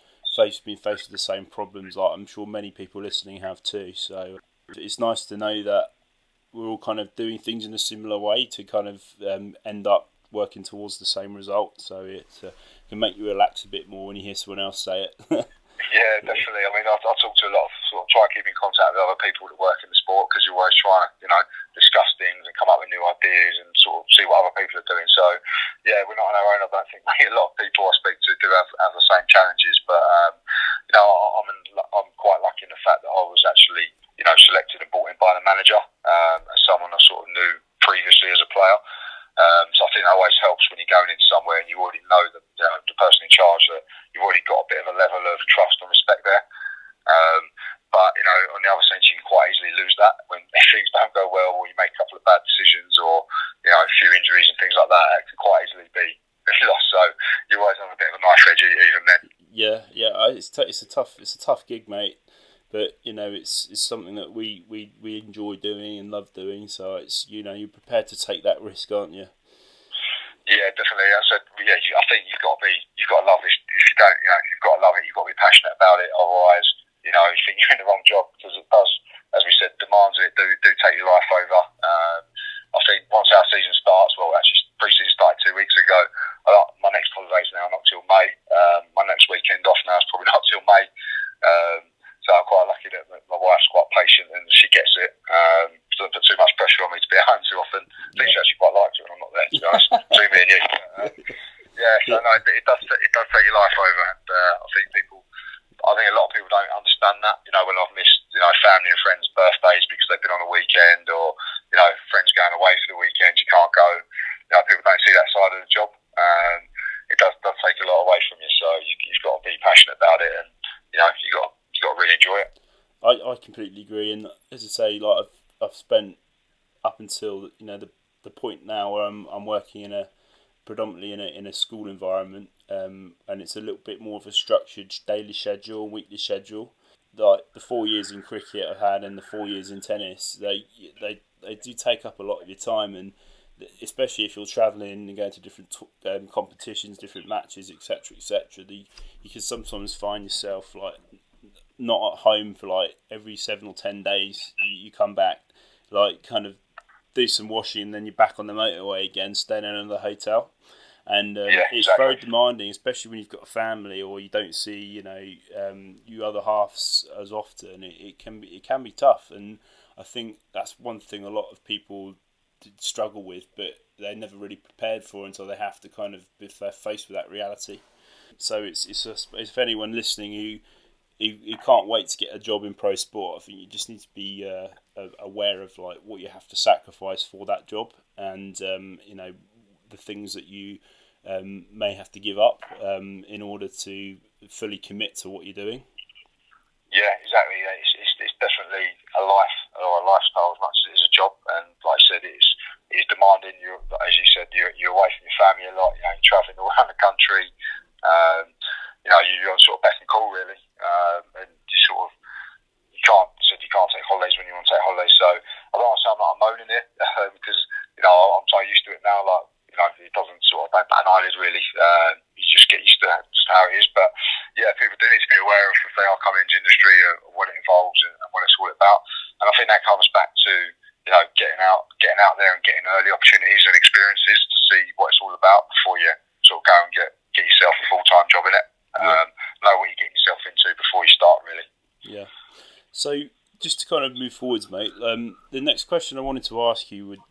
been faced with the same problems. Like I'm sure many people listening have too. So it's nice to know that we're all kind of doing things in a similar way to kind of end up working towards the same result. So it can make you relax a bit more when you hear someone else say it. Yeah, definitely. I mean, I talk to a lot of sort of try and keep in contact with other people that work in the sport because you're always trying to, discuss things and come up with new ideas and sort of see what other people are doing. So, yeah, we're not on our own. I don't think a lot of people I speak to do have the same challenges. But, I'm quite lucky in the fact that I was actually, selected and brought in by the manager as someone I sort of knew previously as a player. So I think that always helps when you're going into somewhere and you already know the person in charge, that you've already got a bit of a level of trust and respect there. But on the other sense, you can quite easily lose that when things don't go well, or you make a couple of bad decisions, or a few injuries and things like that. It can quite easily be lost. So you're always on a bit of a knife edge even then. Yeah. It's a tough gig, mate. But it's something that we enjoy doing and love doing. So it's you're prepared to take that risk, aren't you? Yeah, definitely. I think you've got to love this. If you don't, you've got to love it. You've got to be passionate about it. Otherwise, you think you're in the wrong job, because it does, as we said, demands of it do take your life over. I think once our season starts, well, actually pre-season started 2 weeks ago. My next holiday's now not till May. My next weekend off now is probably not till May. So I'm quite lucky that my wife's quite patient and she gets it. She doesn't put too much pressure on me to be at home too often. I think she actually quite likes it when I'm not there, to be honest. Between me and you. So no, it does take your life over, and I think a lot of people don't understand that. When I've missed, family and friends' birthdays because they've been on a weekend, or friends going away for the weekend, you can't go. People don't see that side of the job. It does take a lot away from you. So you've got to be passionate about it, and you've got to really enjoy it. I completely agree, and as I say, like I've spent up until the the point now where I'm working predominantly in a school environment, and it's a little bit more of a structured daily schedule, weekly schedule. Like the 4 years in cricket I've had and the 4 years in tennis, they do take up a lot of your time, and especially if you're travelling and going to different competitions, different matches, etc., etc. You can sometimes find yourself like not at home for like every 7 or 10 days. You come back, like kind of do some washing, and then you're back on the motorway again, staying in another hotel. And it's very demanding, especially when you've got a family or you don't see, you other halves as often. It can be tough, and I think that's one thing a lot of people struggle with, but they're never really prepared for until they have to kind of if they're faced with that reality. So it's just, if anyone listening who can't wait to get a job in pro sport, I think you just need to be aware of like what you have to sacrifice for that job, and the things that you may have to give up in order to fully commit to what you're doing. Yeah, exactly. Yeah. It's definitely a life or a lifestyle as much as it is a job, and like I said, it's demanding. As you said, you're away from your family a lot. You're travelling all around the country. You're on sort of beck and call really, and you can't take holidays when you want to take holidays. So I don't want to sound like I'm moaning here because I'm so used to it now. Like it doesn't sort of don't bat an eyelid really. You just get used to just how it is. But yeah, people do need to be aware of if they are coming into industry what it involves and what it's all about. And I think that comes back to getting out there and getting early opportunities and experiences to see what it's all about before you sort of go and get yourself a full-time job in it. Know what you're getting yourself into before you start really. Yeah. So just to kind of move forwards, mate, the next question I wanted to ask you would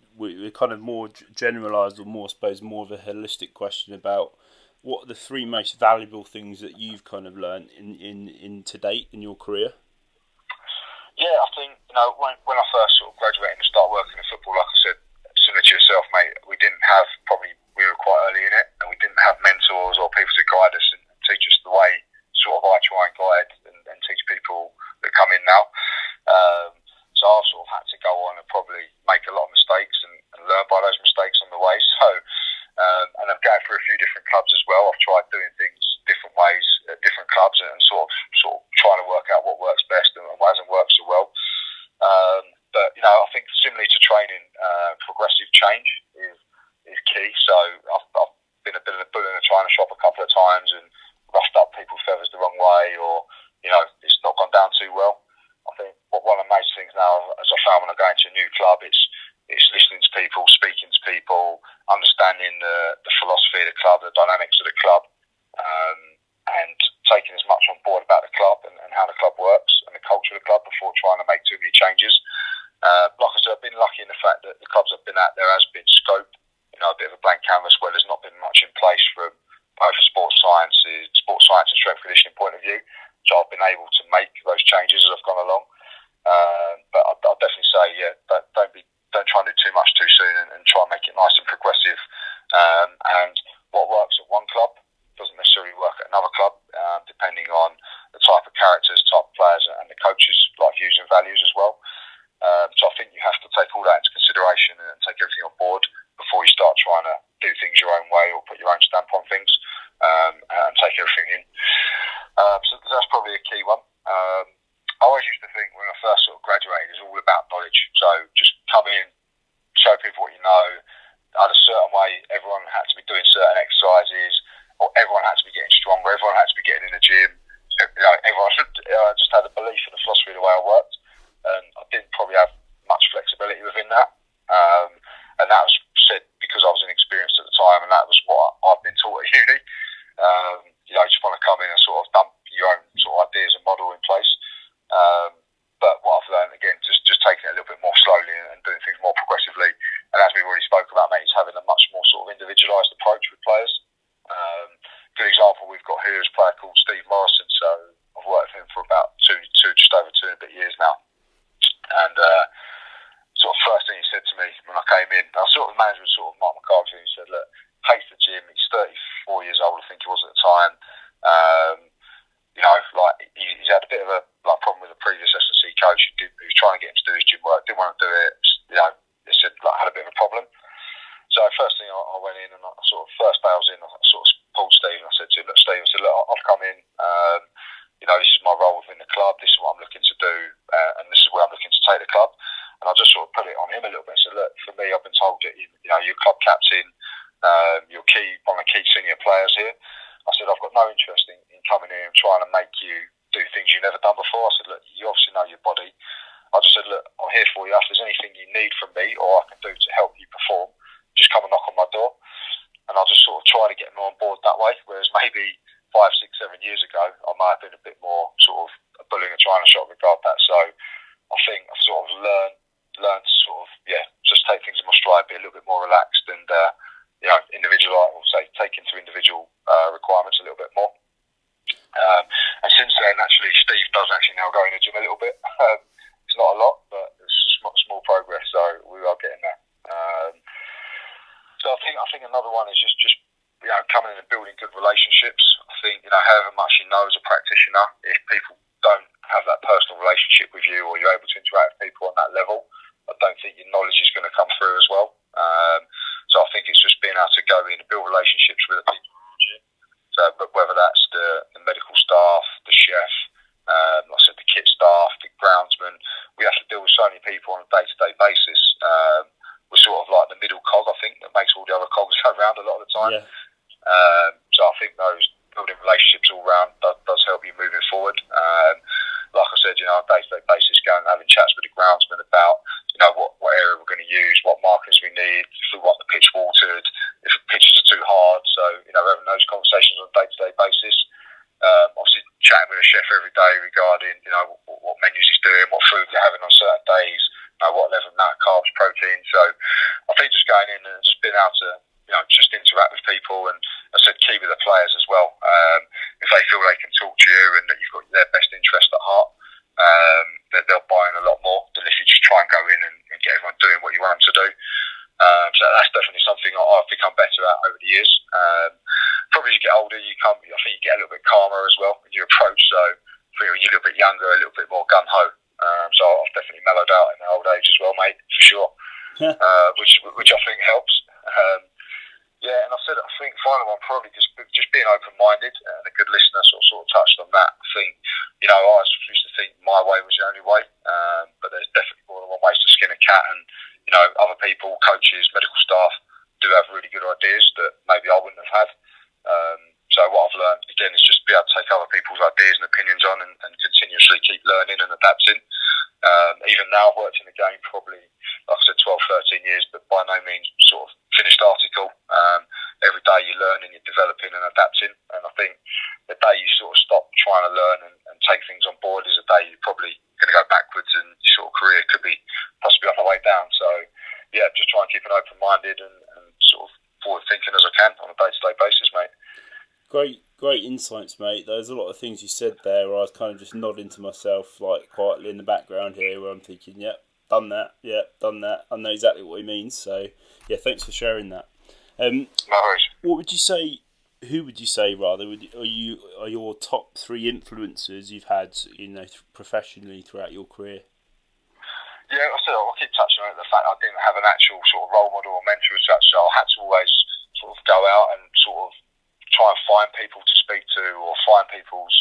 kind of more generalised, or more, I suppose, more of a holistic question about what are the 3 most valuable things that you've kind of learned in to date in your career? Yeah, I think, when I first sort of graduated and started working in football, like I said, similar to yourself, mate, we were quite early in it, and we didn't have mentors or people to guide us and teach us the way sort of I try and guide and teach people that come in now. So I've sort of had to go on and probably make a lot of mistakes and learn by those mistakes on the way. So, and I'm going through a few different clubs as well. I've tried doing things different ways at different clubs and sort of trying to work out what works best and what hasn't worked so well. But I think similarly to training, progressive change is key. So I've been a bit of a bull in a china shop a couple of times and roughed up people's feathers the wrong way, or it's not gone down too well. I think one of the major things now, as I found when I go into a new club, it's listening to people, speaking to people, understanding the philosophy of the club, the dynamics of the club, and taking as much on board about the club and how the club works and the culture of the club before trying to make too many changes. Like I said, I've been lucky in the fact that the clubs I've been at, there has been scope, a bit of a blank canvas where there's not been much in place from both a sports science and strength conditioning point of view. So I've been able to make those changes as I've gone along. But I'll definitely say, don't try and do too much too soon and try and make it nice and progressive. And what works at one club doesn't necessarily work at another club, depending on the type of characters, type of players, and the coaches' views and values as well. So I think you have to take all that into consideration and take everything on board before you start trying to do things your own way or put your own stamp on things, and take everything in. So that's probably a key one. I always used to think when I first sort of graduated, it's all about knowledge. So just come in, show people what you know. At a certain way, everyone had to be doing certain exercises, or everyone had to be getting stronger. Everyone had to be getting in the gym. Everyone just had a belief in the philosophy of the way I worked, and I didn't probably have much flexibility within that. And that was said because I was inexperienced at the time, and that was what I've been taught at uni. You just want to come in and sort of dump your own sort of ideas and model in place. But what I've learned, again, just taking it a little bit more slowly and doing things more progressively. And as we've already spoke about, mate, is having a much more sort of individualised approach with players. Good example we've got here is a player called Steve Morrison. So I've worked with him for about just over 2 and a bit years now. And sort of first thing he said to me when I came in, our sort of manager was sort of Mark McCarthy, and he said, look, hates the gym. He's 34 years old, I think he was at the time. He's had a bit of a problem with a previous S&C coach who was trying to get him to do his gym work, didn't want to do it. He said had a bit of a problem. take the club. And I just sort of put it on him a little bit. So look, for me, I've been told that you're club captain, you're one of the key senior players here. I said, I've got no interest in coming in and trying to make you do things you've never done before. I said, look, you obviously know your body. I just said, look, I'm here for you. If there's anything you need from me or I can do to help you perform, just come and knock on my door. And I'll just sort of try to get them on board that way. Whereas maybe 5, 6, 7 years ago, I might have been a bit more sort of bullying and trying to shot regard that. So I think I've sort of learned to sort of, just take things in my stride, be a little bit more relaxed and, individual, take into individual requirements a little bit more. And since then, actually, Steve does actually now go in the gym a little bit. It's not a lot, but it's small progress, so we are getting there. So I think another one is just coming in and building good relationships. I think, however much you know as a practitioner, if people don't have that personal relationship with you or you're able to interact with people on that level, I don't think your knowledge is going to come through as well. So I think it's just being able to go in and build relationships with the people around you. So, but whether that's the medical staff, the chef, like I said, the kit staff, the groundsman, we have to deal with so many people on a day-to-day basis. We're sort of like the middle cog, I think, that makes all the other cogs go round a lot of the time. Yeah. So I think those building relationships all round does help you moving forward. Like I said, on a day-to-day basis, going and having chats with the groundsman about, what area we're going to use, what markers we need, if we want the pitch watered, if the pitches are too hard. So, we're having those conversations on a day-to-day basis. Obviously, chatting with a chef every day regarding, what menus he's doing, what food they're having on certain days, what level of carbs, protein. So I think just going in and just being able to, just interact with people and, as I said, key with the players as well. If they feel they can talk to you and that you've got their best interest at heart, they'll buy in a lot more than if you just try and go in and get everyone doing what you want them to do. So that's definitely something I've become better at over the years. Probably as you get older, I think you get a little bit calmer as well in your approach. So when you're a little bit younger, a little bit more gun-ho. So I've definitely mellowed out in my old age as well, mate, for sure. Which I think helps. And I think final one probably just being open-minded and a good listener. Sort of touched on that. I think I used to think my way was the only way, but there's definitely more than one way to skin a cat. And other people, coaches, medical staff do have really good ideas that maybe I wouldn't have had. So what I've learned again is just be able to take other people's ideas and opinions on and continuously keep learning and adapting. Even now, I've worked in the game probably, like I said, 12, 13 years, but by no means sort of finished article. Every day you're learning, you're developing and adapting. And I think the day you sort of stop trying to learn and take things on board is a day you're probably going to go backwards and your sort of career could be possibly on the way down. So, just try and keep an open-minded and sort of forward-thinking as I can on a day-to-day basis, mate. Great insights, mate. There's a lot of things you said there where I was kind of just nodding to myself, like quietly in the background here, where I'm thinking, done that. I know exactly what he means. So, thanks for sharing that. No worries. Who would you say rather, are your top 3 influencers you've had, professionally throughout your career? Yeah, I'll keep touching on the fact I didn't have an actual sort of role model or mentor as such, so I had to always sort of go out and sort of try and find people to speak to or find people's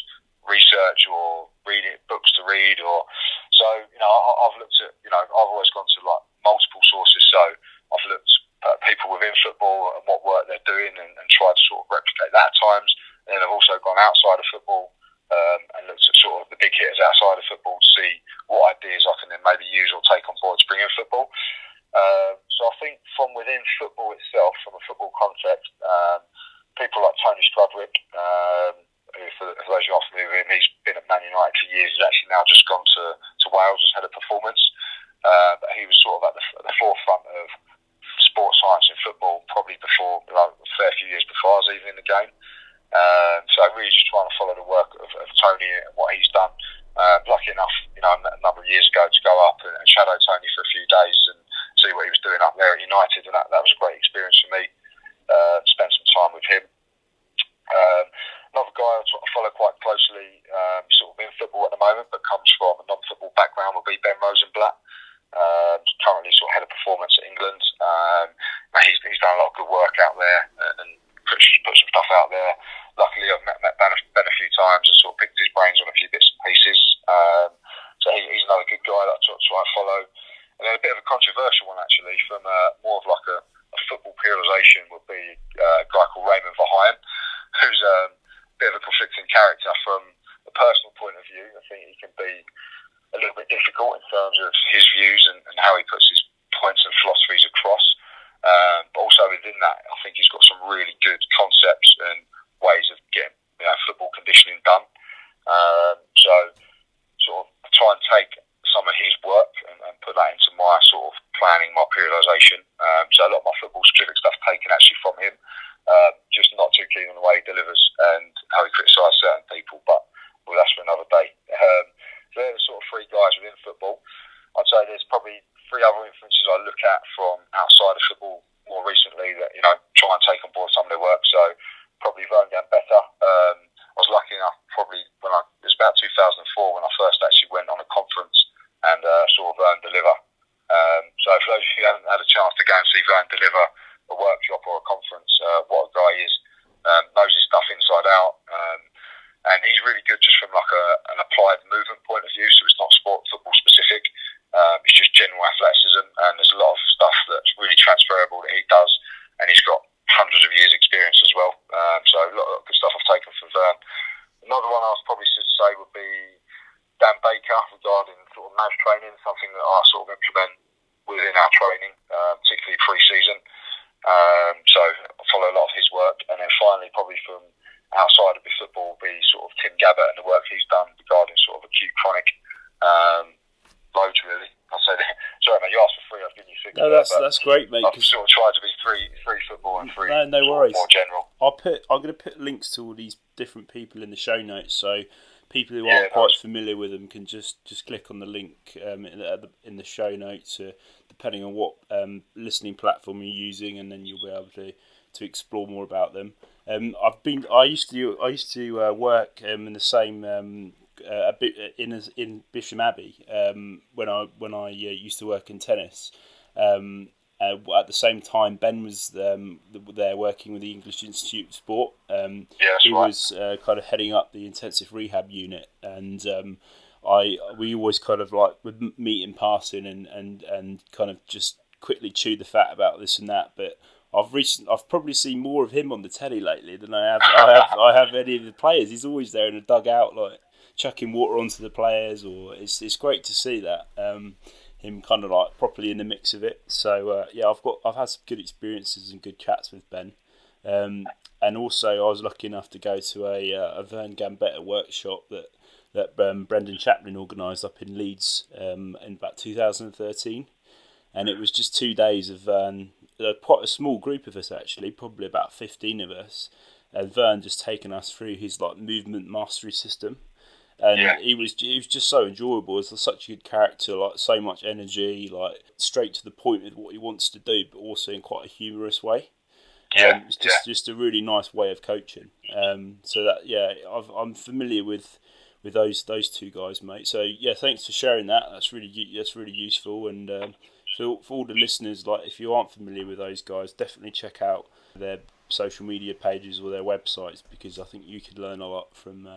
research or reading books to read. Or so I've looked at I've always gone to like multiple sources. So I've looked at people within football and what work they're doing and tried to sort of replicate that at times. And then I've also gone outside of football and looked at sort of the big hitters outside of football to see what ideas I can then maybe use or take on board to bring in football. So I think from within football itself, from a football context, people like Tony Strudwick, who for those who aren't familiar with him, he's been at Man United for years. He's actually now just gone to Wales as head of performance. But he was sort of at the forefront of sports science in football, probably before, a fair few years before I was even in the game. So really just trying to follow the work of Tony and what he's done. Lucky enough, a number of years ago to go up and shadow Tony for a few days and see what he was doing up there at United, and that was a great experience for me. Spent some time with him. Another guy I follow quite closely, sort of in football at the moment, but comes from a non-football background, would be Ben Rosenblatt. Currently sort of head of performance at England. He's done a lot of good work out there and put some stuff out there. Luckily, I've met Ben a few times and sort of picked his brains on a few bits and pieces. So he's another good guy that I try and follow. And then a bit of a controversial one actually, from more of like a football periodisation, would be a guy called Raymond Verheyen, who's a bit of a conflicting character. From a personal point of view, I think he can be a little bit difficult in terms of his views and how he puts his points and philosophies across. But also within that, I think he's got some really good concepts and ways of getting football conditioning done. So sort of try and take some of his work and put that into my sort of planning, my periodisation. So a lot of my football specific stuff taken actually from him. Just not too keen on the way he delivers and how he criticises certain people, but that's for another day. So they're the sort of three guys within football. I'd say there's probably three other influences I look at from outside of football more recently that, try and take on board some of their work. So probably Vern Gambetta. I was lucky enough probably it was about 2004 when I first actually went on a conference and saw Vern deliver. So for those of you who haven't had a chance to go and see Vern deliver a workshop or a conference, what a guy he is. Knows his stuff inside out. And he's really good just from like an applied movement point of view, so it's not football specific. It's just general athleticism, and there's a lot of stuff that's really transferable that he does, and he's got hundreds of years experience as well. So a lot of good stuff I've taken from Vern. Another one I was probably should say would be Dan Baker regarding sort of NAS training, something that I sort of implement within our training, particularly pre-season. So I follow a lot of his work. And then finally, probably from outside of the football, will be sort of Tim Gabbett and the work he's done regarding sort of acute chronic loads, really. I'll say that. Sorry, mate, you asked for three, I've given you six. No, that's great, mate. I've sort of tried to be three football and three no worries. More general. I'm going to put links to all these different people in the show notes, so people who aren't quite familiar with them can just click on the link in the show notes, depending on what listening platform you're using, and then you'll be able to explore more about them. I used to work in the same a bit in Bisham Abbey when I used to work in tennis. At the same time, Ben was there working with the English Institute of Sport. He was kind of heading up the intensive rehab unit, and we always kind of like would meet in passing and kind of just quickly chew the fat about this and that. But I've probably seen more of him on the telly lately than I have any of the players. He's always there in a dugout, like chucking water onto the players, or it's great to see that. Him kind of like properly in the mix of it. So I've had some good experiences and good chats with Ben, and also I was lucky enough to go to a Vern Gambetta workshop that Brendan Chaplin organised up in Leeds in about 2013, and it was just 2 days of quite a small group of us actually, probably about 15 of us, and Vern just taking us through his like movement mastery system. And he was just so enjoyable. He's such a good character, like so much energy, like straight to the point with what he wants to do, but also in quite a humorous way. It's just a really nice way of coaching. So that I'm familiar with those two guys, mate. So thanks for sharing that. That's really useful. And for all the listeners, like if you aren't familiar with those guys, definitely check out their social media pages or their websites, because I think you could learn a lot from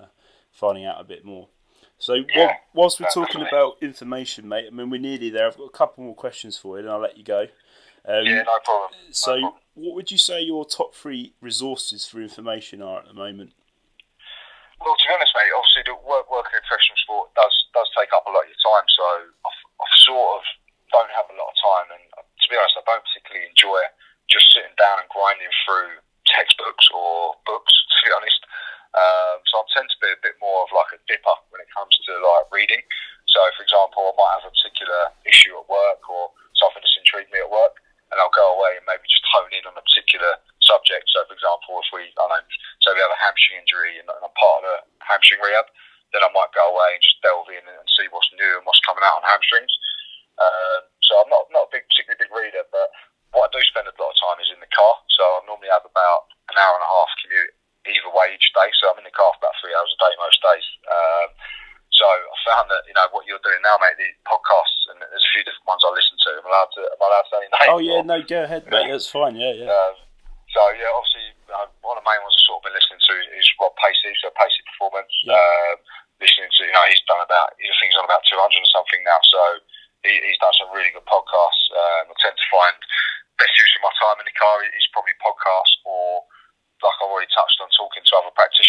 finding out a bit more. So whilst we're talking about information, mate, I mean, we're nearly there. I've got a couple more questions for you, and I'll let you go. No problem. So what would you say your top three resources for information are at the moment? Well, to be honest, mate, obviously the working in professional sport does take up a lot of your time, so I sort of don't have a lot of time, and to be honest, I don't particularly enjoy just sitting down and grinding through textbooks or books, to be honest. So I tend to be a bit more of like a dipper when it comes to like reading. So, for example, I might have a particular issue at work or something that's intrigued me at work, and I'll go away and maybe just hone in on a particular subject. So, for example, if we have a hamstring injury and I'm part of the hamstring rehab, then I might go away and just delve in and see what's new and what's coming out on hamstrings. So I'm not a particularly big reader, but what I do spend a lot of time is in the car. So I normally have about an hour and a half commute either way each day, so I'm in the car for about 3 hours a day most days. So I found that what you're doing now, mate, the podcasts, and there's a few different ones I listen to. Am I allowed to say any names? Oh yeah, no, go ahead, mate. That's fine. Yeah. So obviously one of the main ones I've sort of been listening to is Rob Pacey, so Pacey Performance. Yeah. Listening to he's on about 270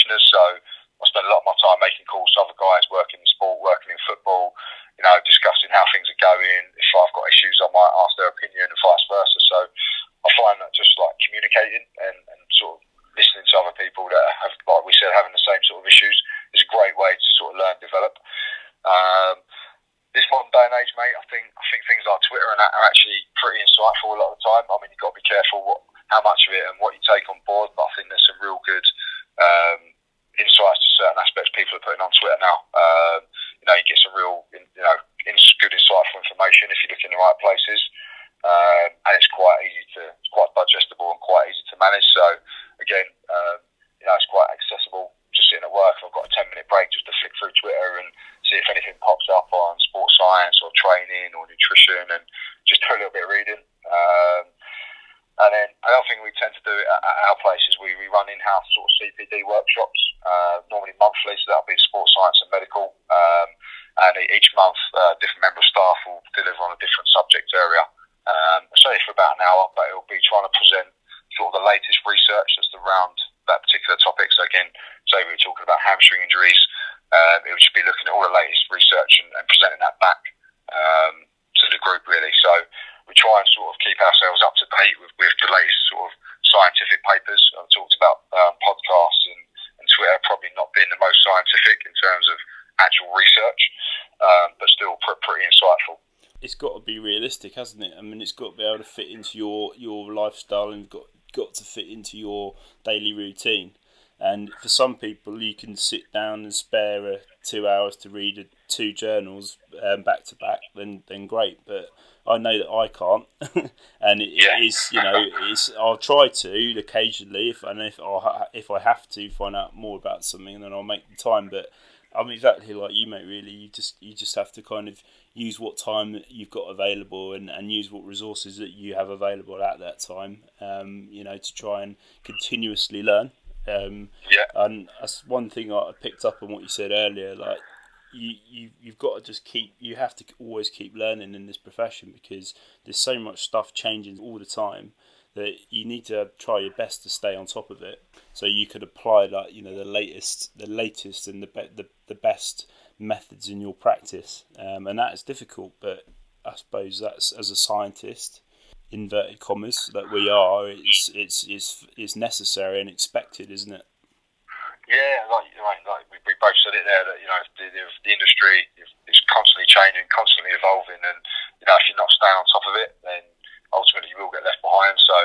practitioners. So I spend a lot of my time making calls to other guys working in sport, working in football, discussing how things are going. If I've got issues, I might ask their opinion and vice versa. So I find that just like communicating and sort of listening to other people that have, like we said, having the same sort of issues is a great way to sort of learn, develop. This modern day and age, mate, I think things like Twitter and that are actually pretty insightful a lot of the time. I mean, you've got to be careful how much of it and what you take on board, but I think there's some real good insights to certain aspects people are putting on Twitter now. You get some real, good insightful information if you look in the right places, and it's quite digestible and quite easy to manage. So again, it's quite accessible. Just sitting at work, I've got a 10-minute break just to flick through Twitter and see if anything pops up on sports science or training or nutrition, and just do a little bit of reading. And then another thing we tend to do at our place is we run in-house sort of CPD workshops, normally monthly, so that'll be sports science and medical. And each month, a different member of staff will deliver on a different subject area. Say for about an hour, but it'll be trying to present sort of the latest research that's around that particular topic. So again, say we were talking about hamstring injuries, it would just be looking at all the latest research and presenting that back to the group, really. So we try and sort of keep ourselves up to date with the latest sort of scientific papers. I've talked about podcasts and Twitter probably not being the most scientific in terms of actual research, but still pretty insightful. It's got to be realistic, hasn't it? I mean, it's got to be able to fit into your lifestyle and got to fit into your daily routine. And for some people, you can sit down and spare 2 hours to read 2 journals back to back. Then great. But I know that I can't, and it is, I'll try to occasionally if I have to find out more about something, then I'll make the time. But I'm exactly like you, mate. Really, you just have to kind of use what time that you've got available and use what resources that you have available at that time. To try and continuously learn. And that's one thing I picked up on what you said earlier. Like you've got to you have to always keep learning in this profession, because there's so much stuff changing all the time that you need to try your best to stay on top of it, so you could apply the latest and the best methods in your practice, and that is difficult. But I suppose that's, as a scientist, inverted commas, that we are, it's necessary and expected, isn't it? Yeah, like we both said it there, that the industry is constantly changing, constantly evolving, and if you're not staying on top of it, then ultimately you will get left behind. So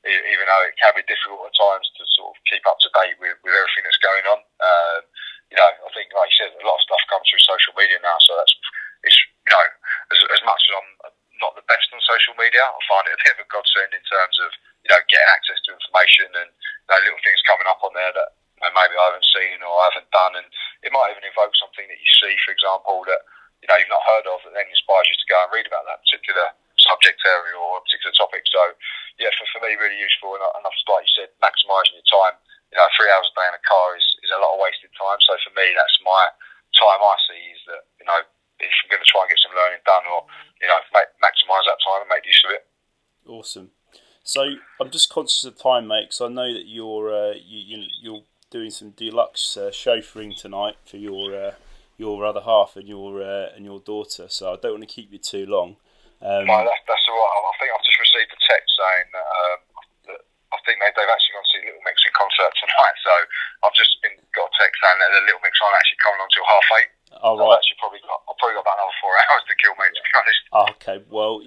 even though it can be difficult at times to sort of keep up to date with everything that's going on, I think, like you said, a lot of stuff comes through social media now. So as much as I'm not the best on social media, I find it a bit of a godsend in terms of getting access to information and little things coming up on there that maybe I haven't seen or I haven't done, and it might even evoke something that you see, for example, that you've not heard of, that then inspires you to go and read about that particular subject area or a particular topic. So yeah, for me, really useful, and like you said, maximising your time. 3 hours a day in a car is a lot of wasted time. So for me, that's my time. I see is that if I'm going to try and get some learning done, or maximise that time and make use of it. Awesome. So I'm just conscious of time, mate, because I know that you're doing some deluxe chauffeuring tonight for your other half and your daughter. So I don't want to keep you too long. No, that's all right. I think I've just received a text saying that I think they've actually gone to see Little Mix in concert tonight. So I've just got a text saying that the Little Mix aren't actually coming on till 8:30. Oh, so right. I've probably got about another 4 hours to kill, mate. To be honest. Okay. Well,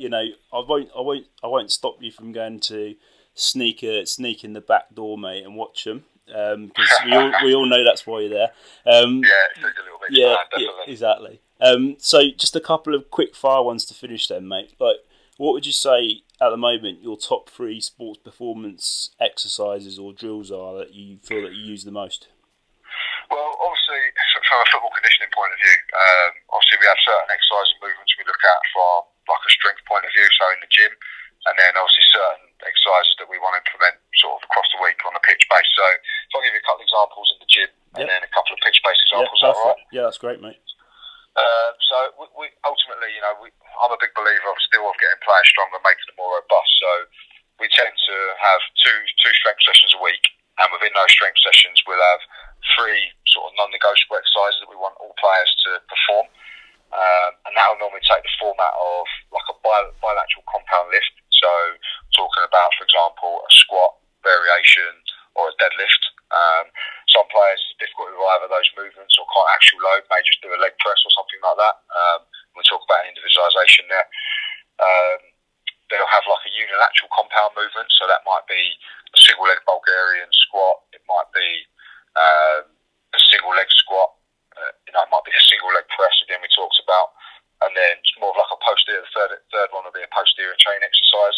I won't stop you from going to sneak in the back door, mate, and watch them. Because we all know that's why you're there. It took a little bit. Definitely. Exactly. So just a couple of quick fire ones to finish then, mate. Like, what would you say at the moment your top 3 sports performance exercises or drills are that you feel that you use the most? Well, obviously, from a football conditioning point of view, obviously we have certain exercise and movements we look at from like a strength point of view, so in the gym, and then obviously certain exercises that we want to implement sort of across the week on a pitch base. So I'll give you a couple of examples in the gym and then a couple of pitch base examples. Is that right? Yeah, that's great, mate. So we ultimately, I'm a big believer of getting players stronger, making them more robust. So we tend to have two strength sessions a week, and within those strength sessions, we'll have three sort of non-negotiable exercises that we want all players to perform. And that will normally take the format of like a bilateral compound lift. So talking about, for example, a squat variation or a deadlift. Some players it's difficult with either those movements or can't actual load, may just do a leg press or something like that. We'll talk about individualisation there. They'll have like a unilateral compound movement, so that might be a single leg Bulgarian squat. It might be a single leg squat. It might be a single leg press again we talked about, and then it's more of like a posterior. The third one will be a posterior chain exercise.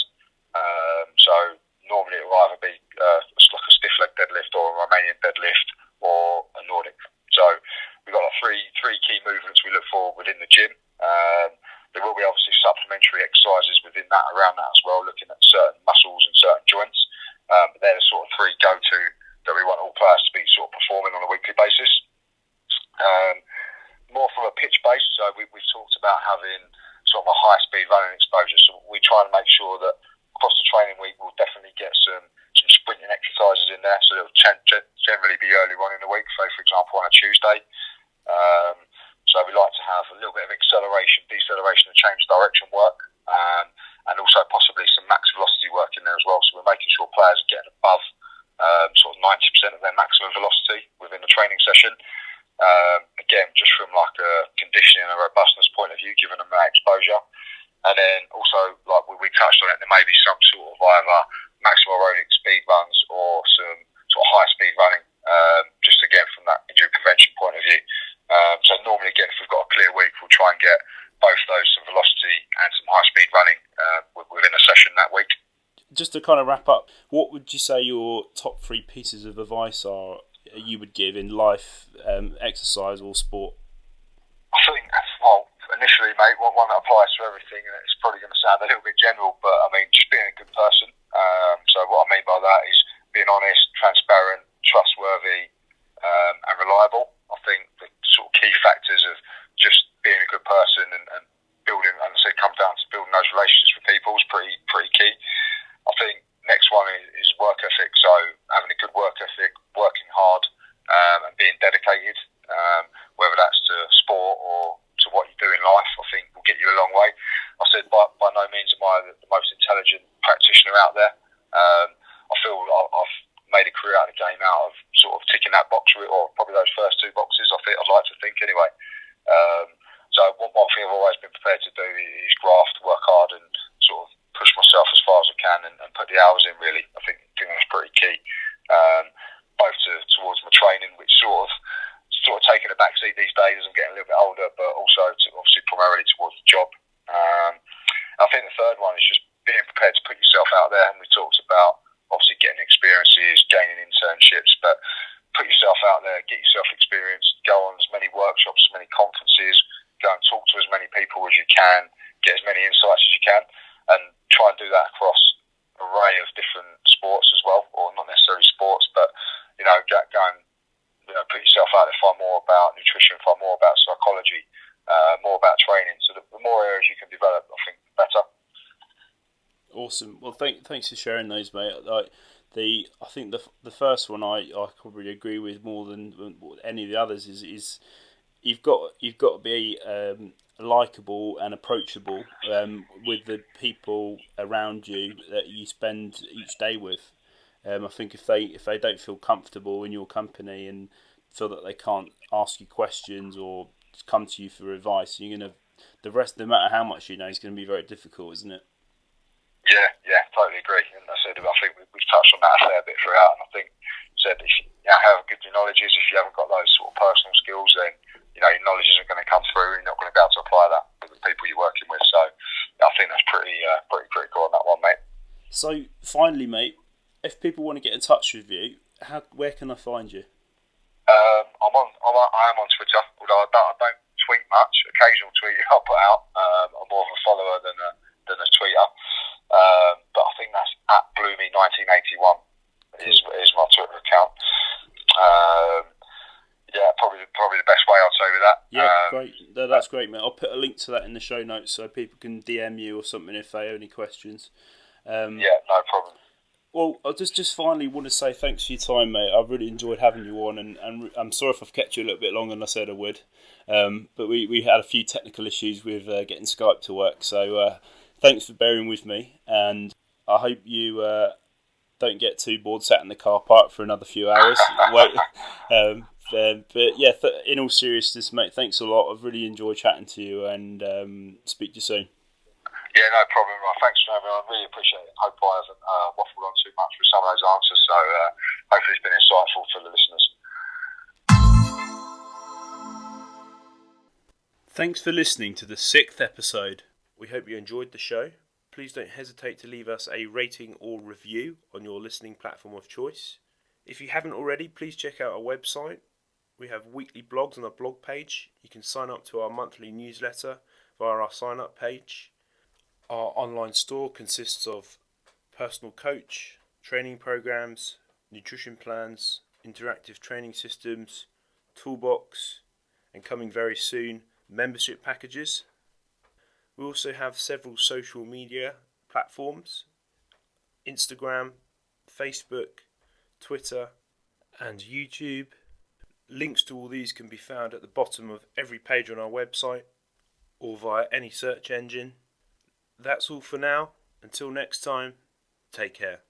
So normally it will either be like a stiff leg deadlift or a Romanian deadlift or a Nordic. So we've got like three key movements we look for within the gym. There will be obviously supplementary exercises within that, around that as well, looking at certain muscles and certain joints. But they're the sort of three go-to that we want all players to be sort of performing on a weekly basis. More from a pitch base, so we've talked about having sort of a high-speed running exposure. So we try and make sure that across the training week we'll definitely get some sprinting exercises in there. So they'll generally be early on in the week, so for example on a Tuesday. So we like to have a little bit of acceleration, deceleration and change of direction work, and also possibly some max velocity work in there as well. So we're making sure players are getting above sort of 90% of their maximum velocity within the training session. Again, just from like a conditioning and a robustness point of view, giving them that exposure. And then also, like we touched on it, there may be some sort of either maximal aerobic speed runs or some sort of high speed running, just again from that injury prevention point of view. So normally, again, if we've got a clear week, we'll try and get both those, some velocity and some high speed running within a session that week. Just to kind of wrap up, what would you say your top three pieces of advice are you would give in life, exercise or sport? I think, well, initially, mate, one that applies to everything, and it's probably going to sound a little bit general, but I mean, just being a good person. So what I mean by that is being honest, transparent, trustworthy, and reliable. I think the sort of key factors of just being a good person and building, and I say, comes down to building those relationships with people is pretty key. I think next one is work ethic. So having a good work ethic, working hard, and being dedicated, whether that's to sport or to what you do in life, I think will get you a long way. I said by no means am I the most intelligent practitioner out there. I feel I've made a career out of the game out of sort of ticking that box, or probably those first two boxes. I'd like to think anyway. So one thing I've always been prepared to do is graft, work hard, and sort of push myself as far as I can and put the hours in. Really, I think that's pretty key. Both towards my training, which sort of taking a backseat these days as I'm getting a little bit older, but also obviously primarily towards the job. I think the third one is just being prepared to put yourself out there, and we talked about obviously getting experiences, gaining internships, but put yourself out there, get yourself experience, go on as many workshops, as many conferences, go and talk to as many people as you can, get as many insights as you can, and try and do that across an array of different sports as well, or not necessarily sports, but go and put yourself out there, find more about nutrition, find more about psychology, more about training. So the more areas you can develop, I think the better. Awesome. Well, thanks for sharing those, mate. I think the first one I probably agree with more than any of the others is you've got to be likeable and approachable with the people around you that you spend each day with. I think if they don't feel comfortable in your company and feel that they can't ask you questions or come to you for advice, no matter how much you know, is going to be very difficult, isn't it? Yeah, totally agree. And I think we've touched on that a fair bit throughout. And I think if you have good knowledge is, if you haven't got those sort of personal skills, then your knowledge isn't going to come through, and you're not going to be able to apply that with the people you're working with. So I think that's pretty critical on that one, mate. So finally, mate, if people want to get in touch with you, where can I find you? I am on Twitter, although I don't tweet much. Occasional tweet I'll put out. I'm more of a follower than a tweeter. But I think that's at Bloomy1981 is my Twitter account. Probably the best way I'd say with that. Yeah, great. That's great, mate. I'll put a link to that in the show notes so people can DM you or something if they have any questions. Yeah, no problem. Well, I just finally want to say thanks for your time, mate. I've really enjoyed having you on, and I'm sorry if I've kept you a little bit longer than I said I would. But we had a few technical issues with getting Skype to work, so thanks for bearing with me, and I hope you don't get too bored sat in the car park for another few hours. Wait, but yeah, in all seriousness, mate, thanks a lot. I've really enjoyed chatting to you, and speak to you soon. Yeah, no problem. Right, thanks for having me. I really appreciate it. Hope I haven't waffled on too much with some of those answers. So hopefully it's been insightful for the listeners. Thanks for listening to the 6th episode. We hope you enjoyed the show. Please don't hesitate to leave us a rating or review on your listening platform of choice. If you haven't already, please check out our website. We have weekly blogs on our blog page. You can sign up to our monthly newsletter via our sign up page. Our online store consists of personal coach, training programs, nutrition plans, interactive training systems, toolbox, and coming very soon, membership packages. We also have several social media platforms: Instagram, Facebook, Twitter, and YouTube. Links to all these can be found at the bottom of every page on our website or via any search engine. That's all for now. Until next time, take care.